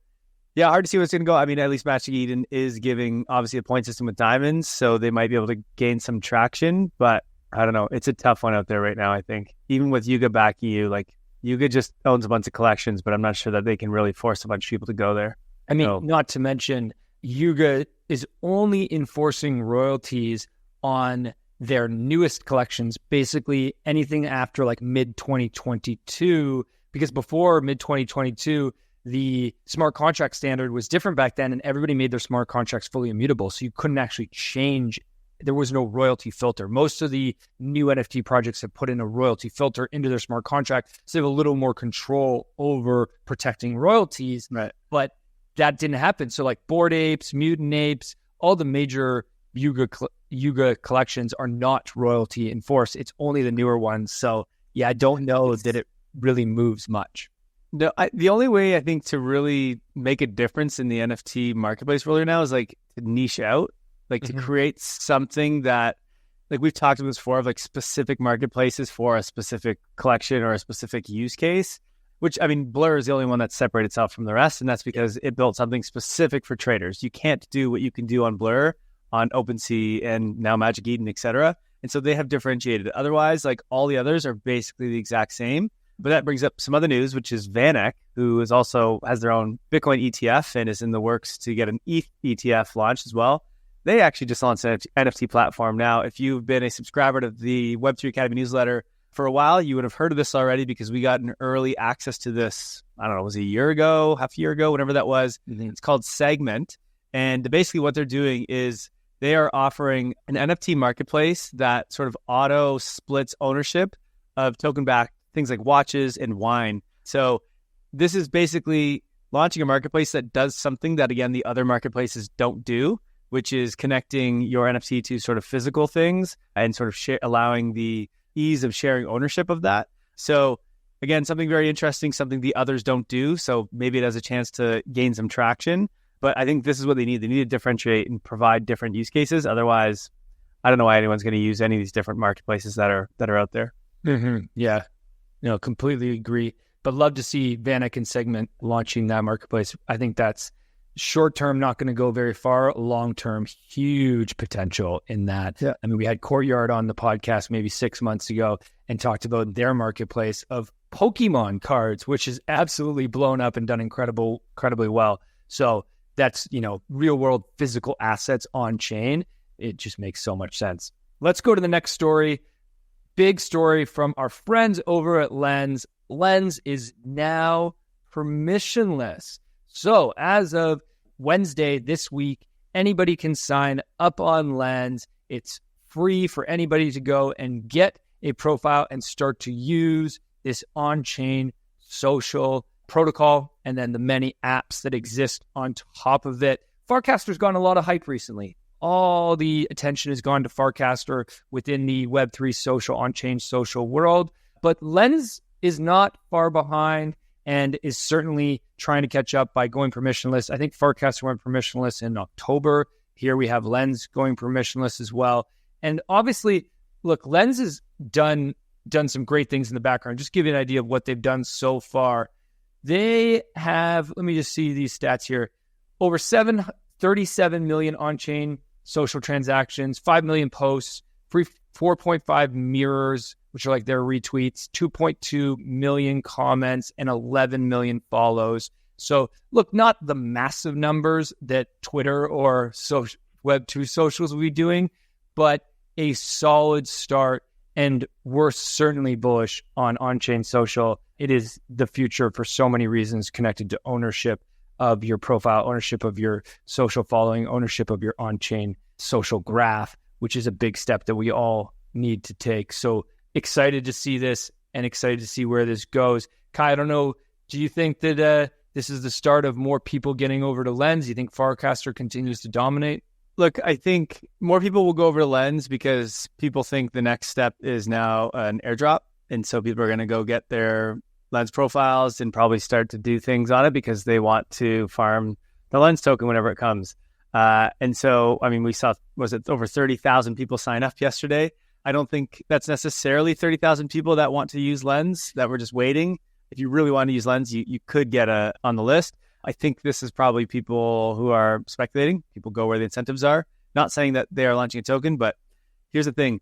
yeah, hard to see what's going to go. I mean, at least Magic Eden is giving, obviously, a point system with diamonds, so they might be able to gain some traction. But I don't know. It's a tough one out there right now, I think. Even with Yuga backing you, like, Yuga just owns a bunch of collections, but I'm not sure that they can really force a bunch of people to go there. I mean, not to mention, Yuga is only enforcing royalties on their newest collections, basically anything after like mid-2022, because before mid-2022, the smart contract standard was different back then, and everybody made their smart contracts fully immutable, so you couldn't actually change. There was no royalty filter. Most of the new NFT projects have put in a royalty filter into their smart contract, so they have a little more control over protecting royalties. Right. But that didn't happen. So like Bored Apes, Mutant Apes, all the major Yuga collections are not royalty enforced. It's only the newer ones. So yeah, I don't know that it really moves much. No, the only way I think to really make a difference in the NFT marketplace really now is like to niche out, like to create something that, like we've talked about this before, of like specific marketplaces for a specific collection or a specific use case, which, I mean, Blur is the only one that separated itself from the rest. And that's because it built something specific for traders. You can't do what you can do on Blur, on OpenSea, and now Magic Eden, etc. And so they have differentiated. Otherwise, like all the others are basically the exact same. But that brings up some other news, which is VanEck, who is also has their own Bitcoin ETF and is in the works to get an ETH ETF launched as well. They actually just launched an NFT platform. Now, if you've been a subscriber to the Web3 Academy newsletter for a while, you would have heard of this already because we got an early access to this, I don't know, it was a year ago, half a year ago, whatever that was. It's called Segment. And basically what they're doing is they are offering an NFT marketplace that sort of auto splits ownership of token-backed things like watches and wine. So this is basically launching a marketplace that does something that, again, the other marketplaces don't do, which is connecting your NFT to sort of physical things and sort of allowing the ease of sharing ownership of that. So again, something very interesting, something the others don't do. So maybe it has a chance to gain some traction. But I think this is what they need. They need to differentiate and provide different use cases. Otherwise, I don't know why anyone's going to use any of these different marketplaces that are out there. Yeah. No, completely agree. But love to see VanEck and Segment launching that marketplace. I think that's short-term, not going to go very far. Long-term, huge potential in that. Yeah. I mean, we had Courtyard on the podcast maybe 6 months ago and talked about their marketplace of Pokemon cards, which is absolutely blown up and done incredibly well. So that's, real-world physical assets on chain. It just makes so much sense. Let's go to the next story. Big story from our friends over at Lens. Lens is now permissionless. So as of Wednesday this week, anybody can sign up on Lens. It's free for anybody to go and get a profile and start to use this on-chain social protocol and then the many apps that exist on top of it. Farcaster's gotten a lot of hype recently. All the attention has gone to Farcaster within the Web3 social, on-chain social world. But Lens is not far behind and is certainly trying to catch up by going permissionless. I think Farcaster went permissionless in October. Here we have Lens going permissionless as well. And obviously, look, Lens has done some great things in the background. Just give you an idea of what they've done so far. They have, let me just see these stats here, over 37 million on-chain social transactions, 5 million posts, 4.5 mirrors, which are like their retweets, 2.2 million comments, and 11 million follows. So look, not the massive numbers that Twitter or Web2 socials will be doing, but a solid start. And we're certainly bullish on on-chain social. It is the future for so many reasons connected to ownership of your profile, ownership of your social following, ownership of your on-chain social graph, which is a big step that we all need to take. So excited to see this and excited to see where this goes. Kai, I don't know, do you think that this is the start of more people getting over to Lens? Do you think Farcaster continues to dominate? Look, I think more people will go over to Lens because people think the next step is now an airdrop. And so people are going to go get their Lens profiles and probably start to do things on it because they want to farm the Lens token whenever it comes. And so, I mean, we saw, was it over 30,000 people sign up yesterday? I don't think that's necessarily 30,000 people that want to use Lens that were just waiting. If you really want to use Lens, you could get on the list. I think this is probably people who are speculating. People go where the incentives are. Not saying that they are launching a token, but here's the thing.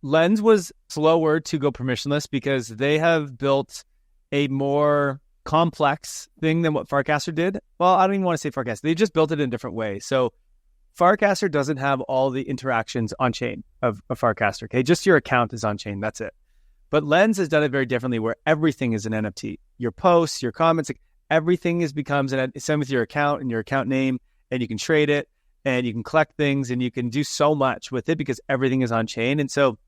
Lens was slower to go permissionless because they have built a more complex thing than what Farcaster did. Well, I don't even want to say Farcaster. They just built it in a different way. So Farcaster doesn't have all the interactions on chain of Farcaster. Okay, just your account is on chain. That's it. But Lens has done it very differently, where everything is an NFT. Your posts, your comments, everything becomes same with your account and your account name, and you can trade it and you can collect things and you can do so much with it because everything is on chain. And so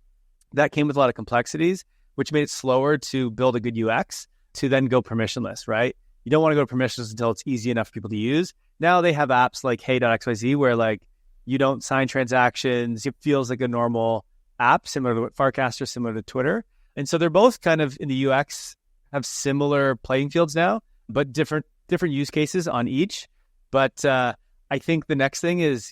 that came with a lot of complexities, which made it slower to build a good UX to then go permissionless, right? You don't want to go to permissionless until it's easy enough for people to use. Now they have apps like Hey.xyz where like You don't sign transactions. It feels like a normal app, similar to what Farcaster, similar to Twitter. And so they're both kind of in the UX have similar playing fields now, but different use cases on each. But I think the next thing is,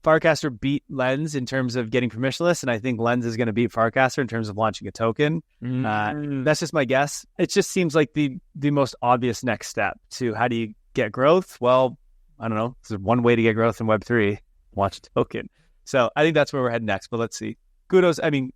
Farcaster beat Lens in terms of getting permissionless, and I think Lens is going to beat Farcaster in terms of launching a token. That's just my guess. It just seems like the most obvious next step to how do you get growth? Well, I don't know. There's one way to get growth in Web3, launch a token. So I think that's where we're heading next, but let's see. Kudos. I mean,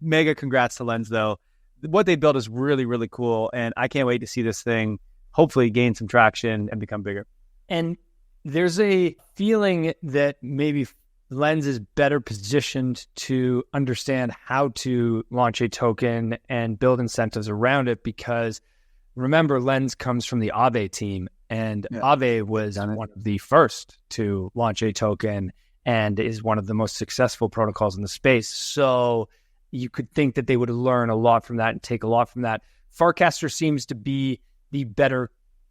mega congrats to Lens, though. What they built is really, really cool, and I can't wait to see this thing hopefully gain some traction and become bigger. And there's a feeling that maybe Lens is better positioned to understand how to launch a token and build incentives around it, because remember, Lens comes from the Aave team, and Aave was one of the first to launch a token and is one of the most successful protocols in the space. So you could think that they would learn a lot from that and take a lot from that. Farcaster seems to be the better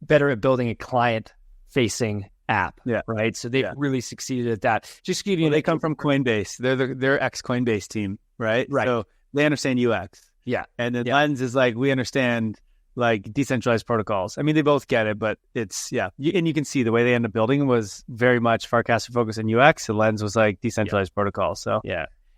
at building a client-facing app, right? So they've really succeeded at that. Just give you, they come from Coinbase. They're ex-Coinbase team, right? Right. So they understand UX. Yeah. And then Lens is like, we understand like decentralized protocols. I mean, they both get it, but it's, and you can see the way they end up building was very much Farcaster focused on UX, and Lens was like decentralized protocols. So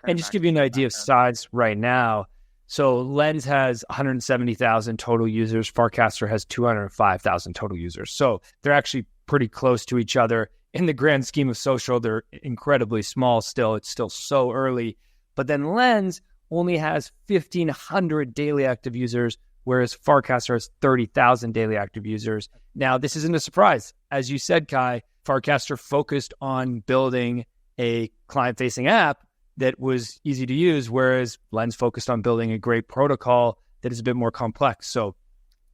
and just give you an idea of size right now. So Lens has 170,000 total users. Farcaster has 205,000 total users. So they're actually pretty close to each other. In the grand scheme of social, they're incredibly small still. It's still so early. But then Lens only has 1,500 daily active users, whereas Farcaster has 30,000 daily active users. Now, this isn't a surprise. As you said, Kai, Farcaster focused on building a client-facing app that was easy to use, whereas Lens focused on building a great protocol that is a bit more complex. So,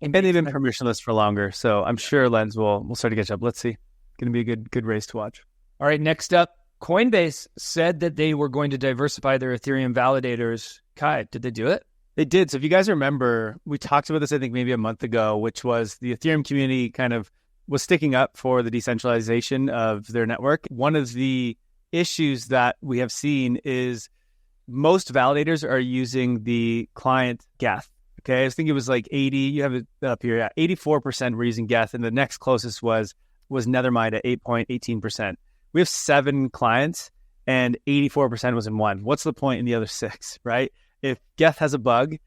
and they've been permissionless for longer, so I'm sure Lens will start to catch up. Let's see. Going to be a good race to watch. All right, next up, Coinbase said that they were going to diversify their Ethereum validators. Kai, did they do it? They did. So if you guys remember, we talked about this, I think, maybe a month ago, which was the Ethereum community kind of was sticking up for the decentralization of their network. One of the issues that we have seen is most validators are using the client Geth. Okay, I think it was like 80, you have it up here, 84% were using Geth, and the next closest was Nethermind at 8.18%. We have 7 clients, and 84% was in one. What's the point in the other 6, right? If Geth has a bug,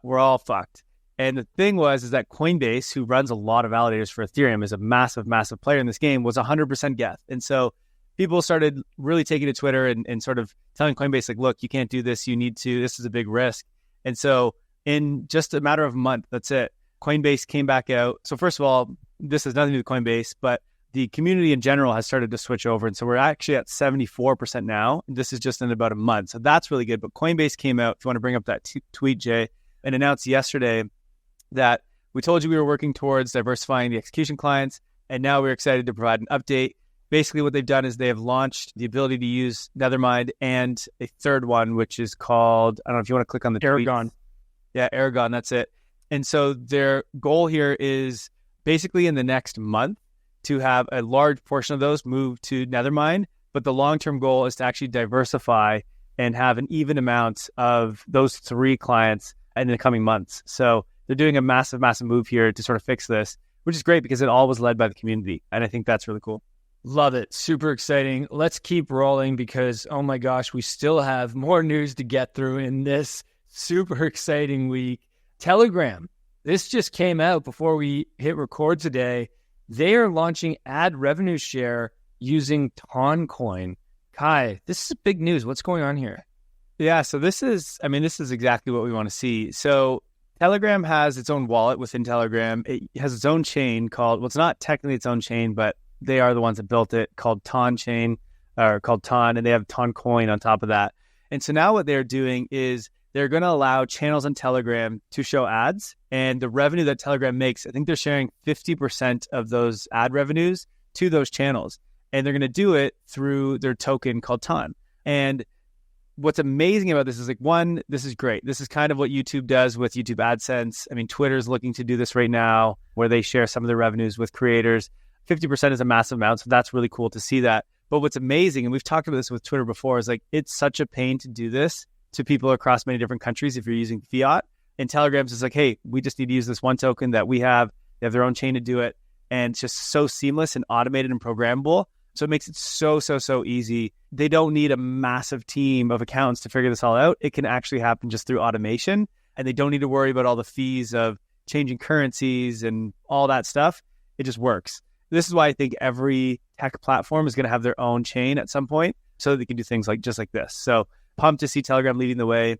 we're all fucked. And the thing is that Coinbase, who runs a lot of validators for Ethereum, is a massive, massive player in this game, was 100% Geth. And so people started really taking to Twitter and sort of telling Coinbase, like, look, you can't do this. You need to, this is a big risk. And so in just a matter of a month, that's it, Coinbase came back out. So first of all, this has nothing to do with Coinbase, but the community in general has started to switch over. And so we're actually at 74% now. This is just in about a month. So that's really good. But Coinbase came out, if you want to bring up that tweet, Jay, and announced yesterday that we told you we were working towards diversifying the execution clients. And now we're excited to provide an update. Basically, what they've done is they have launched the ability to use Nethermind and a third one, which is called, I don't know if you want to click on the Aragon. tweets. Yeah, Aragon, that's it. And so their goal here is basically in the next month to have a large portion of those move to Nethermind. But the long-term goal is to actually diversify and have an even amount of those 3 clients in the coming months. So they're doing a massive, massive move here to sort of fix this, which is great because it all was led by the community. And I think that's really cool. Love it. Super exciting. Let's keep rolling because, oh my gosh, we still have more news to get through in this super exciting week. Telegram. This just came out before we hit record today. They are launching ad revenue share using Toncoin. Kai, this is big news. What's going on here? Yeah, so this is exactly what we want to see. So Telegram has its own wallet within Telegram. It has its own chain called, well, it's not technically its own chain, but they are the ones that built it, called Ton Chain, or called Ton, and they have Toncoin on top of that. And so now what they're doing is they're going to allow channels on Telegram to show ads, and the revenue that Telegram makes, I think they're sharing 50% of those ad revenues to those channels. And they're going to do it through their token called Ton. And what's amazing about this is, like, one, this is great. This is kind of what YouTube does with YouTube AdSense. I mean, Twitter's looking to do this right now, where they share some of their revenues with creators. 50% is a massive amount, so that's really cool to see that. But what's amazing, and we've talked about this with Twitter before, is like it's such a pain to do this to people across many different countries if you're using fiat. And Telegram's is like, hey, we just need to use this one token that we have. They have their own chain to do it. And it's just so seamless and automated and programmable. So it makes it so easy. They don't need a massive team of accounts to figure this all out. It can actually happen just through automation. And they don't need to worry about all the fees of changing currencies and all that stuff. It just works. This is why I think every tech platform is going to have their own chain at some point so that they can do things like just like this. So pumped to see Telegram leading the way.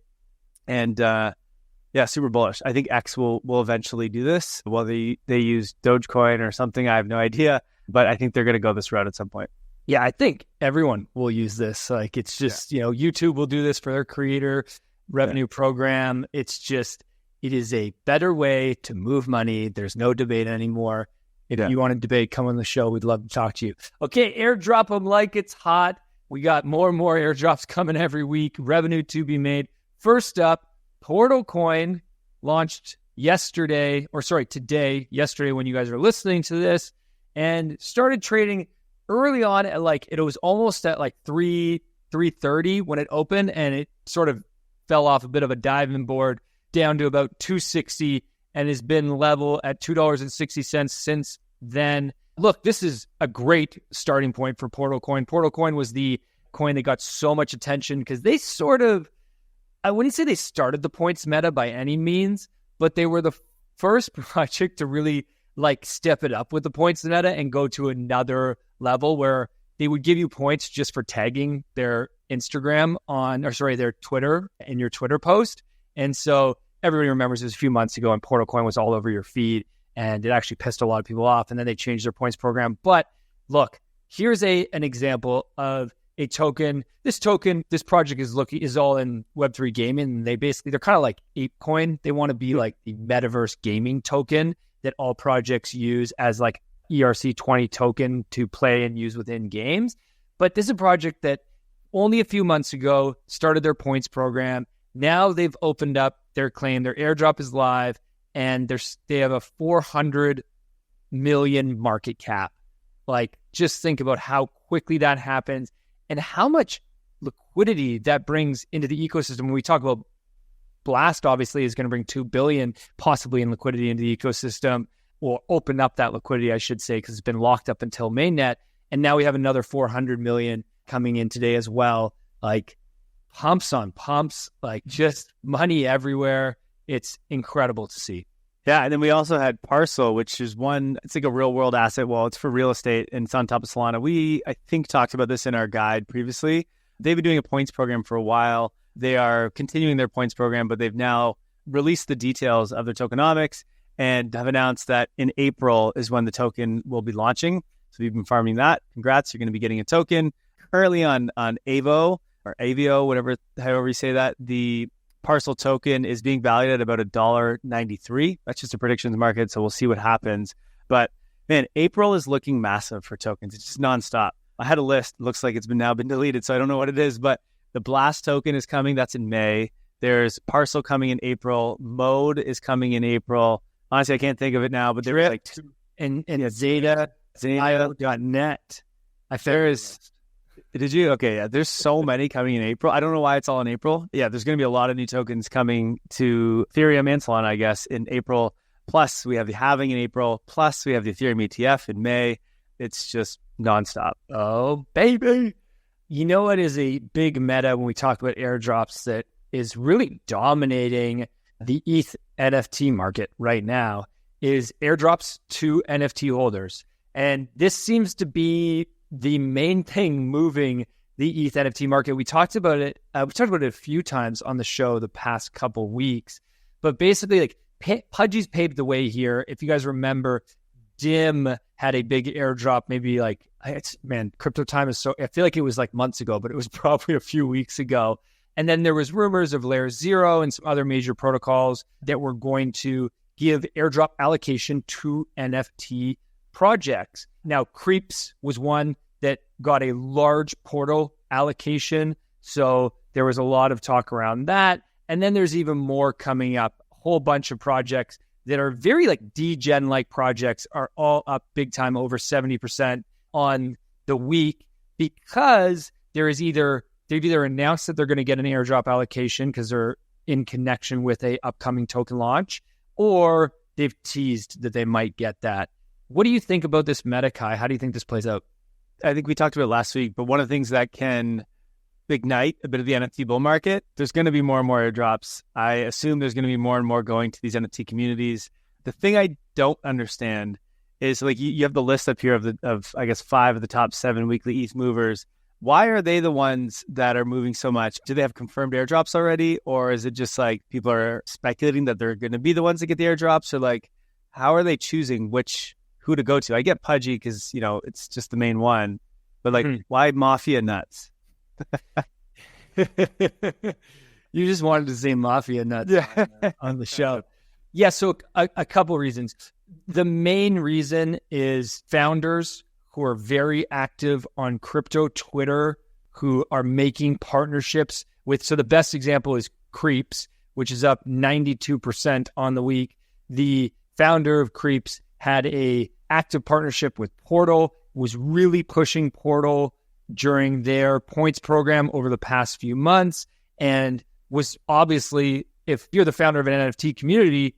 And yeah, super bullish. I think X will eventually do this. Whether they use Dogecoin or something, I have no idea. But I think they're going to go this route at some point. Yeah, I think everyone will use this. Like, it's just, YouTube will do this for their creator revenue program. It's just, it is a better way to move money. There's no debate anymore. If you want to debate, come on the show. We'd love to talk to you. Okay, Airdrop'em like it's hot. We got more and more airdrops coming every week. Revenue to be made. First up, Portal Coin launched today when you guys are listening to this, and started trading early on at it was almost at 330 when it opened, and it sort of fell off a bit of a diving board down to about 260 and has been level at $2.60 since then. Look, this is a great starting point for Portal Coin. Portal Coin was the coin that got so much attention because they I wouldn't say they started the points meta by any means, but they were the first project to really step it up with the points meta and go to another level where they would give you points just for tagging their Instagram their Twitter in your Twitter post. And so everybody remembers it was a few months ago and Portal Coin was all over your feed and it actually pissed a lot of people off. And then they changed their points program. But look, here's an example of a token. This project is all in Web3 gaming. And they're kind of like ApeCoin. They want to be like the metaverse gaming token that all projects use as ERC20 token to play and use within games. But this is a project that only a few months ago started their points program. Now they've opened up their claim. Their airdrop is live, and they have a 400 million market cap. Just think about how quickly that happens and how much liquidity that brings into the ecosystem. When we talk about Blast, obviously, is going to bring $2 billion possibly in liquidity into the ecosystem, or open up that liquidity, I should say, because it's been locked up until mainnet. And now we have another 400 million coming in today as well. Pumps on pumps, just money everywhere. It's incredible to see. Yeah, and then we also had Parcel, which is it's like a real world asset. Well, it's for real estate and it's on top of Solana. We, I think, talked about this in our guide previously. They've been doing a points program for a while. They are continuing their points program, but they've now released the details of their tokenomics and have announced that in April is when the token will be launching. So we've been farming that. Congrats, you're going to be getting a token. Currently on AVO or AVO, however you say that, the Parcel token is being valued at about $1.93. That's just a predictions market, so we'll see what happens. But man, April is looking massive for tokens. It's just nonstop. I had a list. Looks like it's now been deleted, so I don't know what it is. But the Blast token is coming. That's in May. There's Parcel coming in April. Mode is coming in April. Honestly, I can't think of it now, but there's and Zeta.net. Did you? Okay, yeah. There's so many coming in April. I don't know why it's all in April. Yeah, there's going to be a lot of new tokens coming to Ethereum and Solana, I guess, in April. Plus, we have the halving in April. Plus, we have the Ethereum ETF in May. It's just nonstop. Oh, baby. You know what is a big meta when we talk about airdrops that is really dominating the ETH NFT market right now is airdrops to NFT holders. And this seems to be the main thing moving the ETH NFT market. We talked about it. We talked about it a few times on the show the past couple weeks. But basically, Pudgy's paved the way here. If you guys remember, Dim had a big airdrop, maybe crypto time is so, I feel like it was months ago, but it was probably a few weeks ago. And then there was rumors of Layer 0 and some other major protocols that were going to give airdrop allocation to NFT projects. Now, Creeps was one that got a large portal allocation. So there was a lot of talk around that. And then there's even more coming up. A whole bunch of projects that are very degen-like projects are all up big time, over 70% on the week, because they've either announced that they're going to get an airdrop allocation because they're in connection with a upcoming token launch, or they've teased that they might get that. What do you think about this meta, Kai? How do you think this plays out? I think we talked about it last week, but one of the things that can ignite a bit of the NFT bull market, there's going to be more and more airdrops. I assume there's going to be more and more going to these NFT communities. The thing I don't understand is, like, you have the list up here of I guess 5 of the top 7 weekly ETH movers. Why are they the ones that are moving so much? Do they have confirmed airdrops already? Or is it just like people are speculating that they're going to be the ones that get the airdrops? Or like, how are they choosing who to go to? I get Pudgy because, it's just the main one. But like, why Mafia nuts? You just wanted to say Mafia nuts on the show. Yeah, so a couple reasons. The main reason is founders who are very active on crypto Twitter, who are making partnerships with, so the best example is Creeps, which is up 92% on the week. The founder of Creeps had a active partnership with Portal, was really pushing Portal during their points program over the past few months, and was obviously, if you're the founder of an NFT community,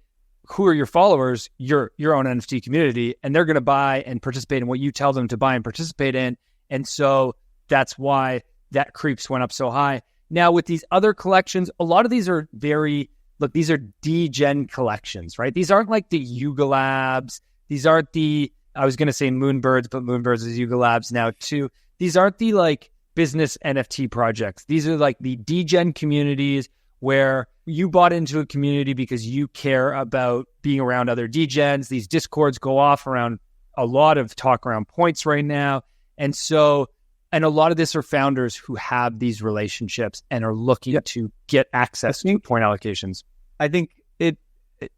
who are your followers? Your own NFT community, and they're going to buy and participate in what you tell them to buy and participate in. And so that's why that Creeps went up so high. Now with these other collections, a lot of these are these are degen collections, right? These aren't like the Yuga Labs. These aren't I was going to say Moonbirds, but Moonbirds is Yuga Labs now too. These aren't the like business NFT projects. These are like the degen communities where you bought into a community because you care about being around other degens. These discords go off around a lot of talk around points right now. And a lot of this are founders who have these relationships and are looking to get access to point allocations. I think it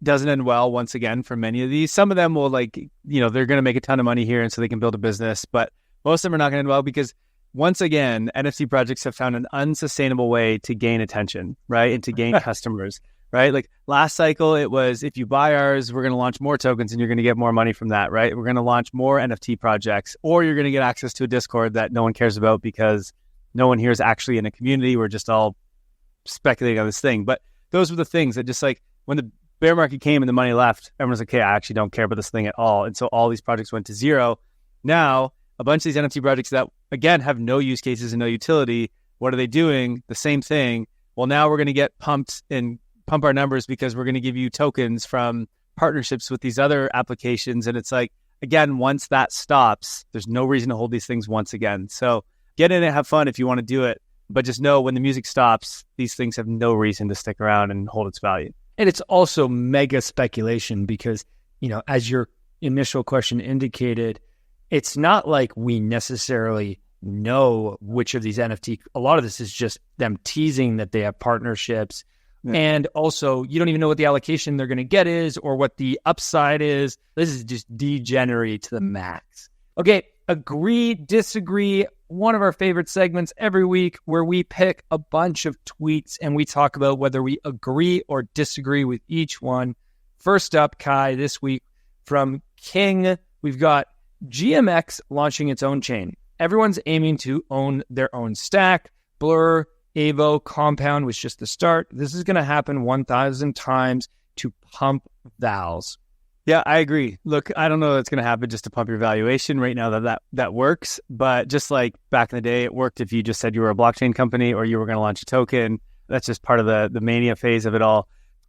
doesn't end well once again for many of these. Some of them will they're going to make a ton of money here and so they can build a business, but most of them are not going to end well because once again, NFT projects have found an unsustainable way to gain attention, right? And to gain customers, right? Like last cycle, it was, if you buy ours, we're going to launch more tokens and you're going to get more money from that, right? We're going to launch more NFT projects, or you're going to get access to a Discord that no one cares about because no one here is actually in a community. We're just all speculating on this thing. But those were the things that just like when the bear market came and the money left, everyone's like, okay, I actually don't care about this thing at all. And so all these projects went to zero. Now, a bunch of these NFT projects that, again, have no use cases and no utility, what are they doing? The same thing. Well, now we're going to get pumped and pump our numbers because we're going to give you tokens from partnerships with these other applications. And it's like, again, once that stops, there's no reason to hold these things once again. So get in and have fun if you want to do it. But just know when the music stops, these things have no reason to stick around and hold its value. And it's also mega speculation because, as your initial question indicated, it's not like we necessarily know which of these NFT. A lot of this is just them teasing that they have partnerships. Yeah. And also, you don't even know what the allocation they're going to get is or what the upside is. This is just degenerate to the max. Okay, agree, disagree. One of our favorite segments every week where we pick a bunch of tweets and we talk about whether we agree or disagree with each one. First up, Kai, this week from King, we've got GMX launching its own chain. Everyone's aiming to own their own stack. Blur, Avo, Compound was just the start. This is going to happen 1,000 times to pump vals. Yeah, I agree. Look, I don't know that's going to happen just to pump your valuation right now that works. But just like back in the day, it worked if you just said you were a blockchain company or you were going to launch a token. That's just part of the mania phase of it all.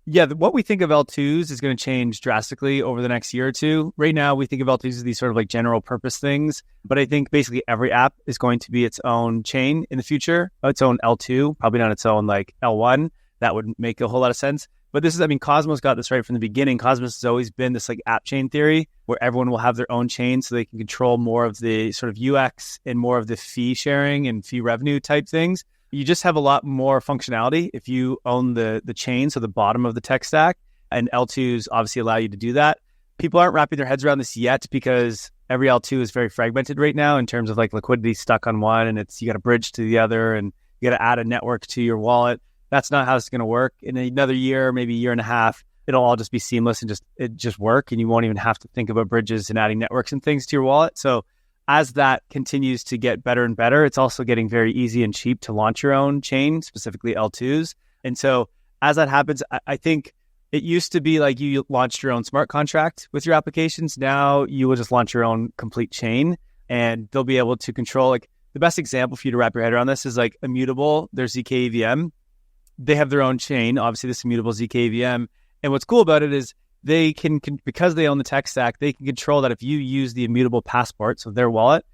Yeah, what we think of L2s is going to change drastically over the next year or two. Right now, we think of L2s as these sort of like general purpose things. But I think basically every app is going to be its own chain in the future, its own L2, probably not its own like L1. That would make a whole lot of sense. But this is, Cosmos got this right from the beginning. Cosmos has always been this like app chain theory where everyone will have their own chain so they can control more of the sort of UX and more of the fee sharing and fee revenue type things. You just have a lot more functionality if you own the chain, so the bottom of the tech stack, and L2s obviously allow you to do that. People aren't wrapping their heads around this yet because every L2 is very fragmented right now in terms of like liquidity stuck on one, and you got to bridge to the other, and you got to add a network to your wallet. That's not how it's going to work. In another year, maybe a year and a half, it'll all just be seamless and just work, and you won't even have to think about bridges and adding networks and things to your wallet. So as that continues to get better and better, it's also getting very easy and cheap to launch your own chain, specifically L2s. And so as that happens, I think it used to be like you launched your own smart contract with your applications. Now you will just launch your own complete chain, and they'll be able to control. Like the best example for you to wrap your head around this is like Immutable, their ZK EVM. They have their own chain, obviously this Immutable ZK EVM. And what's cool about it is they can, because they own the tech stack, they can control that if you use the Immutable passport, so their wallet,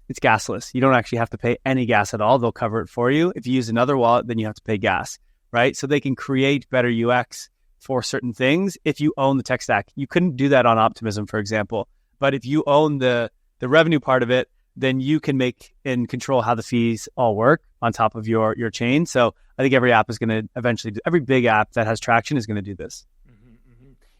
it's gasless. You don't actually have to pay any gas at all. They'll cover it for you. If you use another wallet, then you have to pay gas, right? So they can create better UX for certain things if you own the tech stack. You couldn't do that on Optimism, for example. But if you own the revenue part of it, then you can make and control how the fees all work on top of your chain. So I think every app is going to eventually every big app that has traction is going to do this.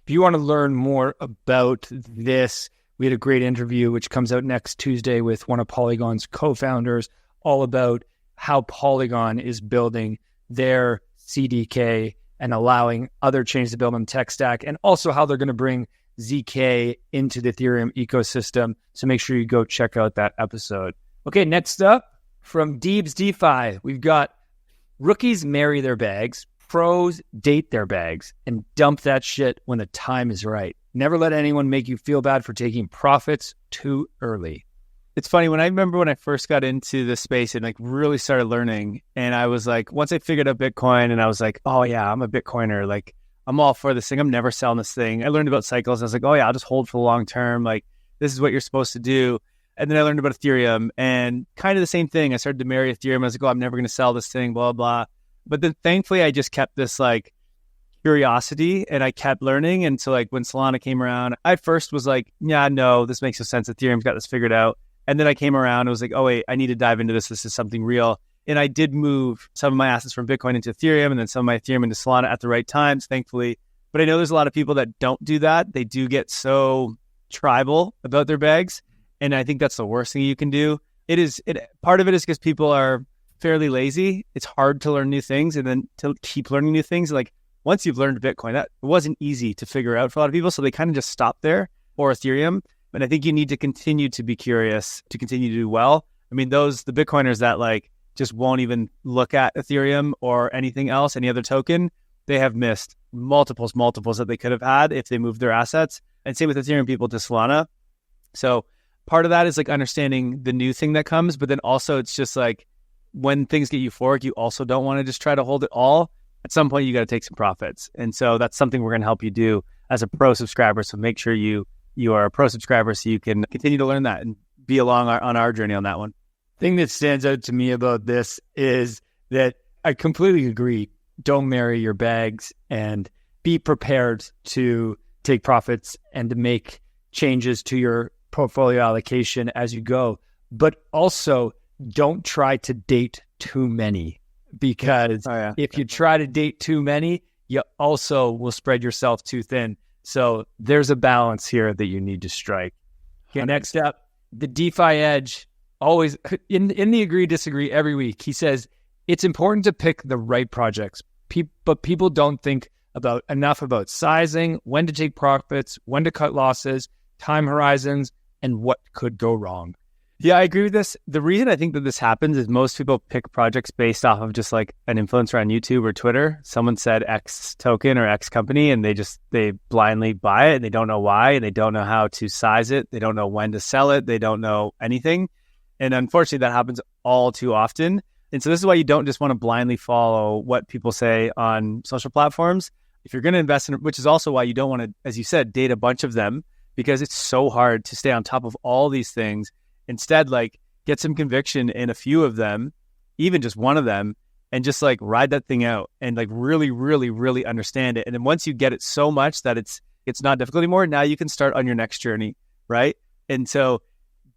If you want to learn more about this, we had a great interview, which comes out next Tuesday with one of Polygon's co-founders, all about how Polygon is building their CDK and allowing other chains to build on tech stack, and also how they're going to bring ZK into the Ethereum ecosystem. So make sure you go check out that episode. Okay, next up from Deeb's DeFi, we've got rookies marry their bags, pros date their bags, and dump that shit when the time is right. Never let anyone make you feel bad for taking profits too early. It's funny, when I first got into this space and like really started learning, and I was like, once I figured out Bitcoin and I was like, oh yeah, I'm a Bitcoiner. Like I'm all for this thing. I'm never selling this thing. I learned about cycles. And I was like, oh yeah, I'll just hold for the long term. Like this is what you're supposed to do. And then I learned about Ethereum and kind of the same thing. I started to marry Ethereum. I was like, oh, I'm never going to sell this thing, blah, blah. But then thankfully I just kept this like curiosity and I kept learning. And so like when Solana came around, I first was like, yeah, no, this makes no sense. Ethereum's got this figured out. And then I came around and was like, oh wait, I need to dive into this. This is something real. And I did move some of my assets from Bitcoin into Ethereum and then some of my Ethereum into Solana at the right times, thankfully. But I know there's a lot of people that don't do that. They do get so tribal about their bags. And I think that's the worst thing you can do. Part of it is because people are fairly lazy. It's hard to learn new things and then to keep learning new things. Like once you've learned Bitcoin, that wasn't easy to figure out for a lot of people. So they kind of just stop there, or Ethereum. And I think you need to continue to be curious to continue to do well. I mean, the Bitcoiners that like just won't even look at Ethereum or anything else, any other token, they have missed multiples that they could have had if they moved their assets. And same with Ethereum people to Solana. So part of that is like understanding the new thing that comes, but then also it's just like when things get euphoric, you also don't want to just try to hold it all. At some point, you got to take some profits. And so that's something we're going to help you do as a pro subscriber. So make sure you are a pro subscriber so you can continue to learn that and be along on our journey on that one. Thing that stands out to me about this is that I completely agree. Don't marry your bags and be prepared to take profits and to make changes to your portfolio allocation as you go. But also don't try to date too many, because if you try to date too many, you also will spread yourself too thin. So there's a balance here that you need to strike. Okay, next up, the DeFi Edge, always in the agree disagree every week. He says it's important to pick the right projects, but people don't think enough about sizing, when to take profits, when to cut losses, time horizons, and what could go wrong. Yeah, I agree with this. The reason I think that this happens is most people pick projects based off of just like an influencer on YouTube or Twitter. Someone said X token or X company and they blindly buy it and they don't know why and they don't know how to size it. They don't know when to sell it. They don't know anything. And unfortunately, that happens all too often. And so this is why you don't just want to blindly follow what people say on social platforms. If you're going to invest in it, which is also why you don't want to, as you said, date a bunch of them, because it's so hard to stay on top of all these things. Instead, like get some conviction in a few of them, even just one of them, and just like ride that thing out and like really, really, really understand it. And then once you get it so much that it's not difficult anymore, now you can start on your next journey, right? And so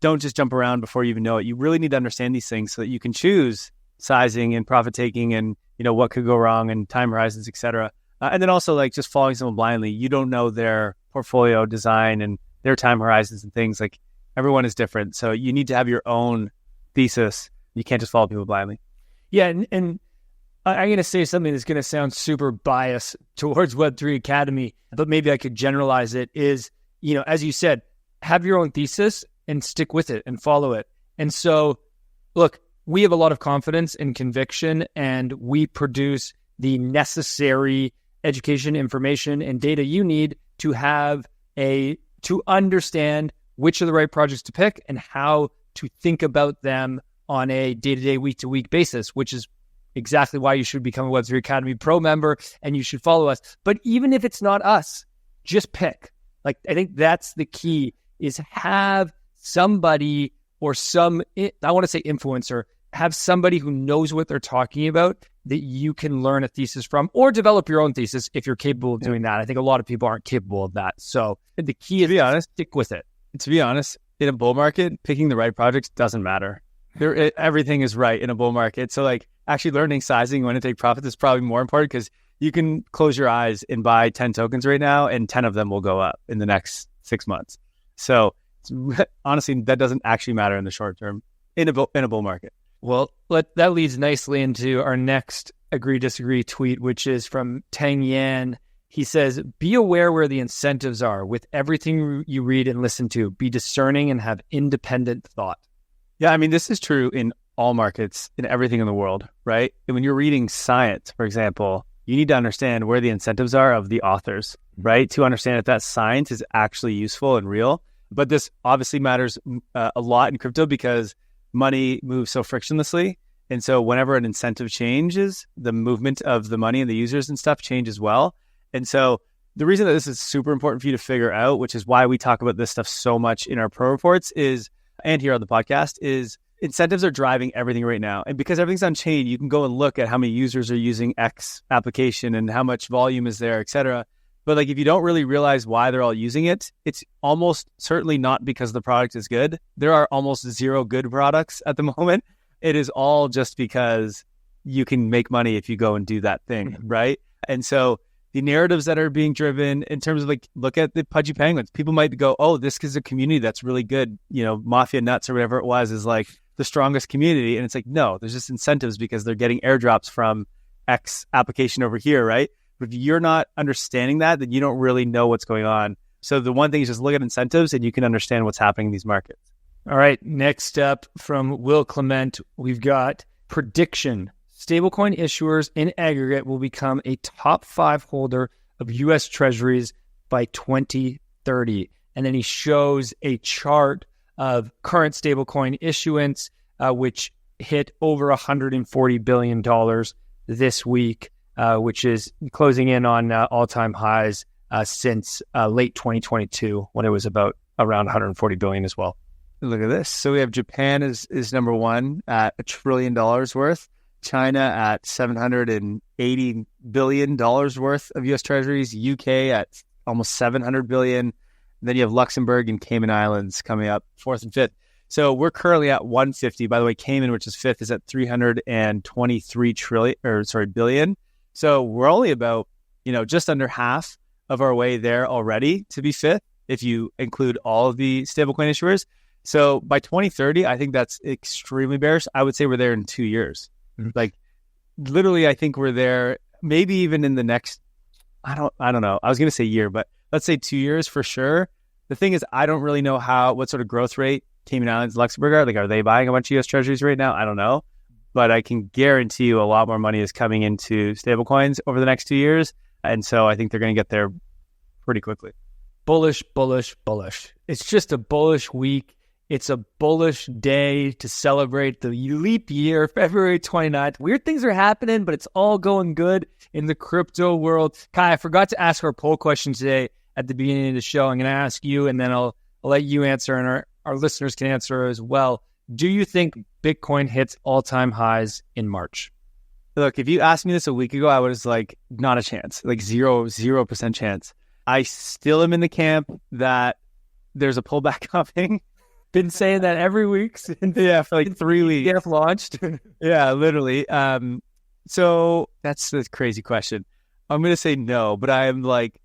don't just jump around before you even know it. You really need to understand these things so that you can choose sizing and profit taking and, what could go wrong and time horizons, et cetera. And then also like just following someone blindly. You don't know their portfolio design and their time horizons and things. Like everyone is different. So you need to have your own thesis. You can't just follow people blindly. Yeah. And I'm going to say something that's going to sound super biased towards Web3 Academy, but maybe I could generalize it is, as you said, have your own thesis and stick with it and follow it. And so, look, we have a lot of confidence and conviction, and we produce the necessary education, information, and data you need to to understand which are the right projects to pick and how to think about them on a day-to-day, week-to-week basis, which is exactly why you should become a Web3 Academy Pro member and you should follow us. But even if it's not us, just pick. Like, I think that's the key, is have somebody or I want to say influencer, have somebody who knows what they're talking about that you can learn a thesis from, or develop your own thesis if you're capable of doing that. I think a lot of people aren't capable of that. So the key is, to be honest, stick with it. To be honest, in a bull market, picking the right projects doesn't matter. Everything is right in a bull market. So like actually learning sizing, when to take profits is probably more important, because you can close your eyes and buy 10 tokens right now and 10 of them will go up in the next 6 months. So honestly, that doesn't actually matter in the short term in a bull market. Well, that leads nicely into our next agree-disagree tweet, which is from Tang Yan. He says, be aware where the incentives are with everything you read and listen to. Be discerning and have independent thought. Yeah, I mean, this is true in all markets, in everything in the world, right? And when you're reading science, for example, you need to understand where the incentives are of the authors, right? To understand if that science is actually useful and real. But this obviously matters a lot in crypto because money moves so frictionlessly. And so whenever an incentive changes, the movement of the money and the users and stuff change as well. And so the reason that this is super important for you to figure out, which is why we talk about this stuff so much in our pro reports and here on the podcast, is incentives are driving everything right now. And because everything's on chain, you can go and look at how many users are using X application and how much volume is there, et cetera. But like, if you don't really realize why they're all using it, it's almost certainly not because the product is good. There are almost zero good products at the moment. It is all just because you can make money if you go and do that thing, right? And so the narratives that are being driven in terms of like, look at the Pudgy Penguins. People might go, oh, this is a community that's really good. You know, Mafia Nuts or whatever it was is like the strongest community. And it's like, no, there's just incentives because they're getting airdrops from X application over here, right? But if you're not understanding that, then you don't really know what's going on. So the one thing is just look at incentives and you can understand what's happening in these markets. All right. Next up from Will Clement, we've got prediction. Stablecoin issuers in aggregate will become a top 5 holder of U.S. Treasuries by 2030. And then he shows a chart of current stablecoin issuance, which hit over $140 billion this week, which is closing in on all-time highs since late 2022, when it was about around 140 billion as well. Look at this. So we have Japan is number one at $1 trillion worth. China at $780 billion worth of U.S. Treasuries. UK at almost $700 billion. And then you have Luxembourg and Cayman Islands coming up 4th and 5th. So we're currently at 150. By the way, Cayman, which is 5th, is at 323 billion. So we're only about, just under half of our way there already to be 5th, if you include all of the stablecoin issuers. So by 2030, I think that's extremely bearish. I would say we're there in 2 years. Mm-hmm. Like literally, I think we're there maybe even in the next, I don't know. I was going to say year, but let's say 2 years for sure. The thing is, I don't really know what sort of growth rate Cayman Islands, Luxembourg are. Like, are they buying a bunch of US Treasuries right now? I don't know. But I can guarantee you a lot more money is coming into stablecoins over the next 2 years. And so I think they're going to get there pretty quickly. Bullish, bullish, bullish. It's just a bullish week. It's a bullish day to celebrate the leap year, February 29th. Weird things are happening, but it's all going good in the crypto world. Kai, I forgot to ask our poll question today at the beginning of the show. I'm going to ask you, and then I'll let you answer, and our listeners can answer as well. Do you think Bitcoin hits all-time highs in March? Look, if you asked me this a week ago, I was like, not a chance, like 0% chance. I still am in the camp that there's a pullback coming. Been saying that every week since for like 3 weeks. ETF launched. Yeah, literally. So that's the crazy question. I'm going to say no, but I am like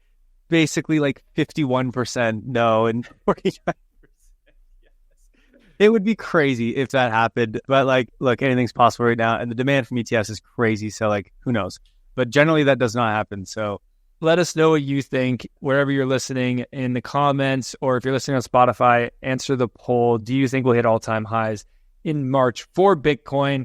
basically like 51% no and 49% yes. It would be crazy if that happened. But like, look, anything's possible right now. And the demand from ETFs is crazy. So like, who knows? But generally that does not happen. So Let us know what you think wherever you're listening in the comments, or if you're listening on Spotify, answer the poll. Do you think we'll hit all-time highs in March for Bitcoin?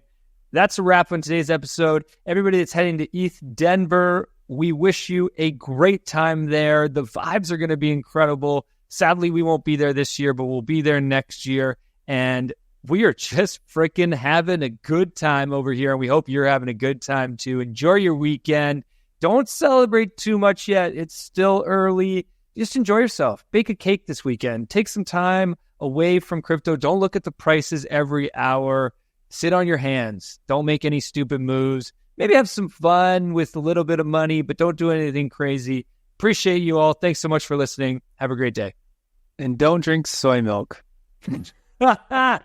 That's a wrap on today's episode. Everybody that's heading to ETH Denver, we wish you a great time there. The vibes are going to be incredible. Sadly, we won't be there this year, but we'll be there next year. And we are just freaking having a good time over here. And we hope you're having a good time too. Enjoy your weekend. Don't celebrate too much yet. It's still early. Just enjoy yourself. Bake a cake this weekend. Take some time away from crypto. Don't look at the prices every hour. Sit on your hands. Don't make any stupid moves. Maybe have some fun with a little bit of money, but don't do anything crazy. Appreciate you all. Thanks so much for listening. Have a great day. And don't drink soy milk. We'll tell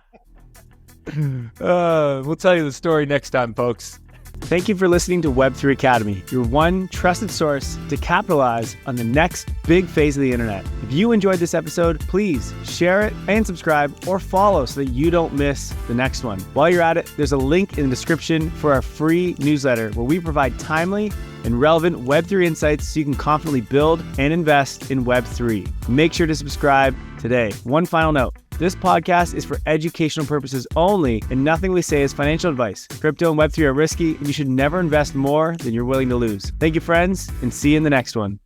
you the story next time, folks. Thank you for listening to Web3 Academy, your one trusted source to capitalize on the next big phase of the internet. If you enjoyed this episode, please share it and subscribe or follow so that you don't miss the next one. While you're at it, there's a link in the description for our free newsletter where we provide timely and relevant Web3 insights so you can confidently build and invest in Web3. Make sure to subscribe today. One final note. This podcast is for educational purposes only, and nothing we say is financial advice. Crypto and Web3 are risky, and you should never invest more than you're willing to lose. Thank you, friends, and see you in the next one.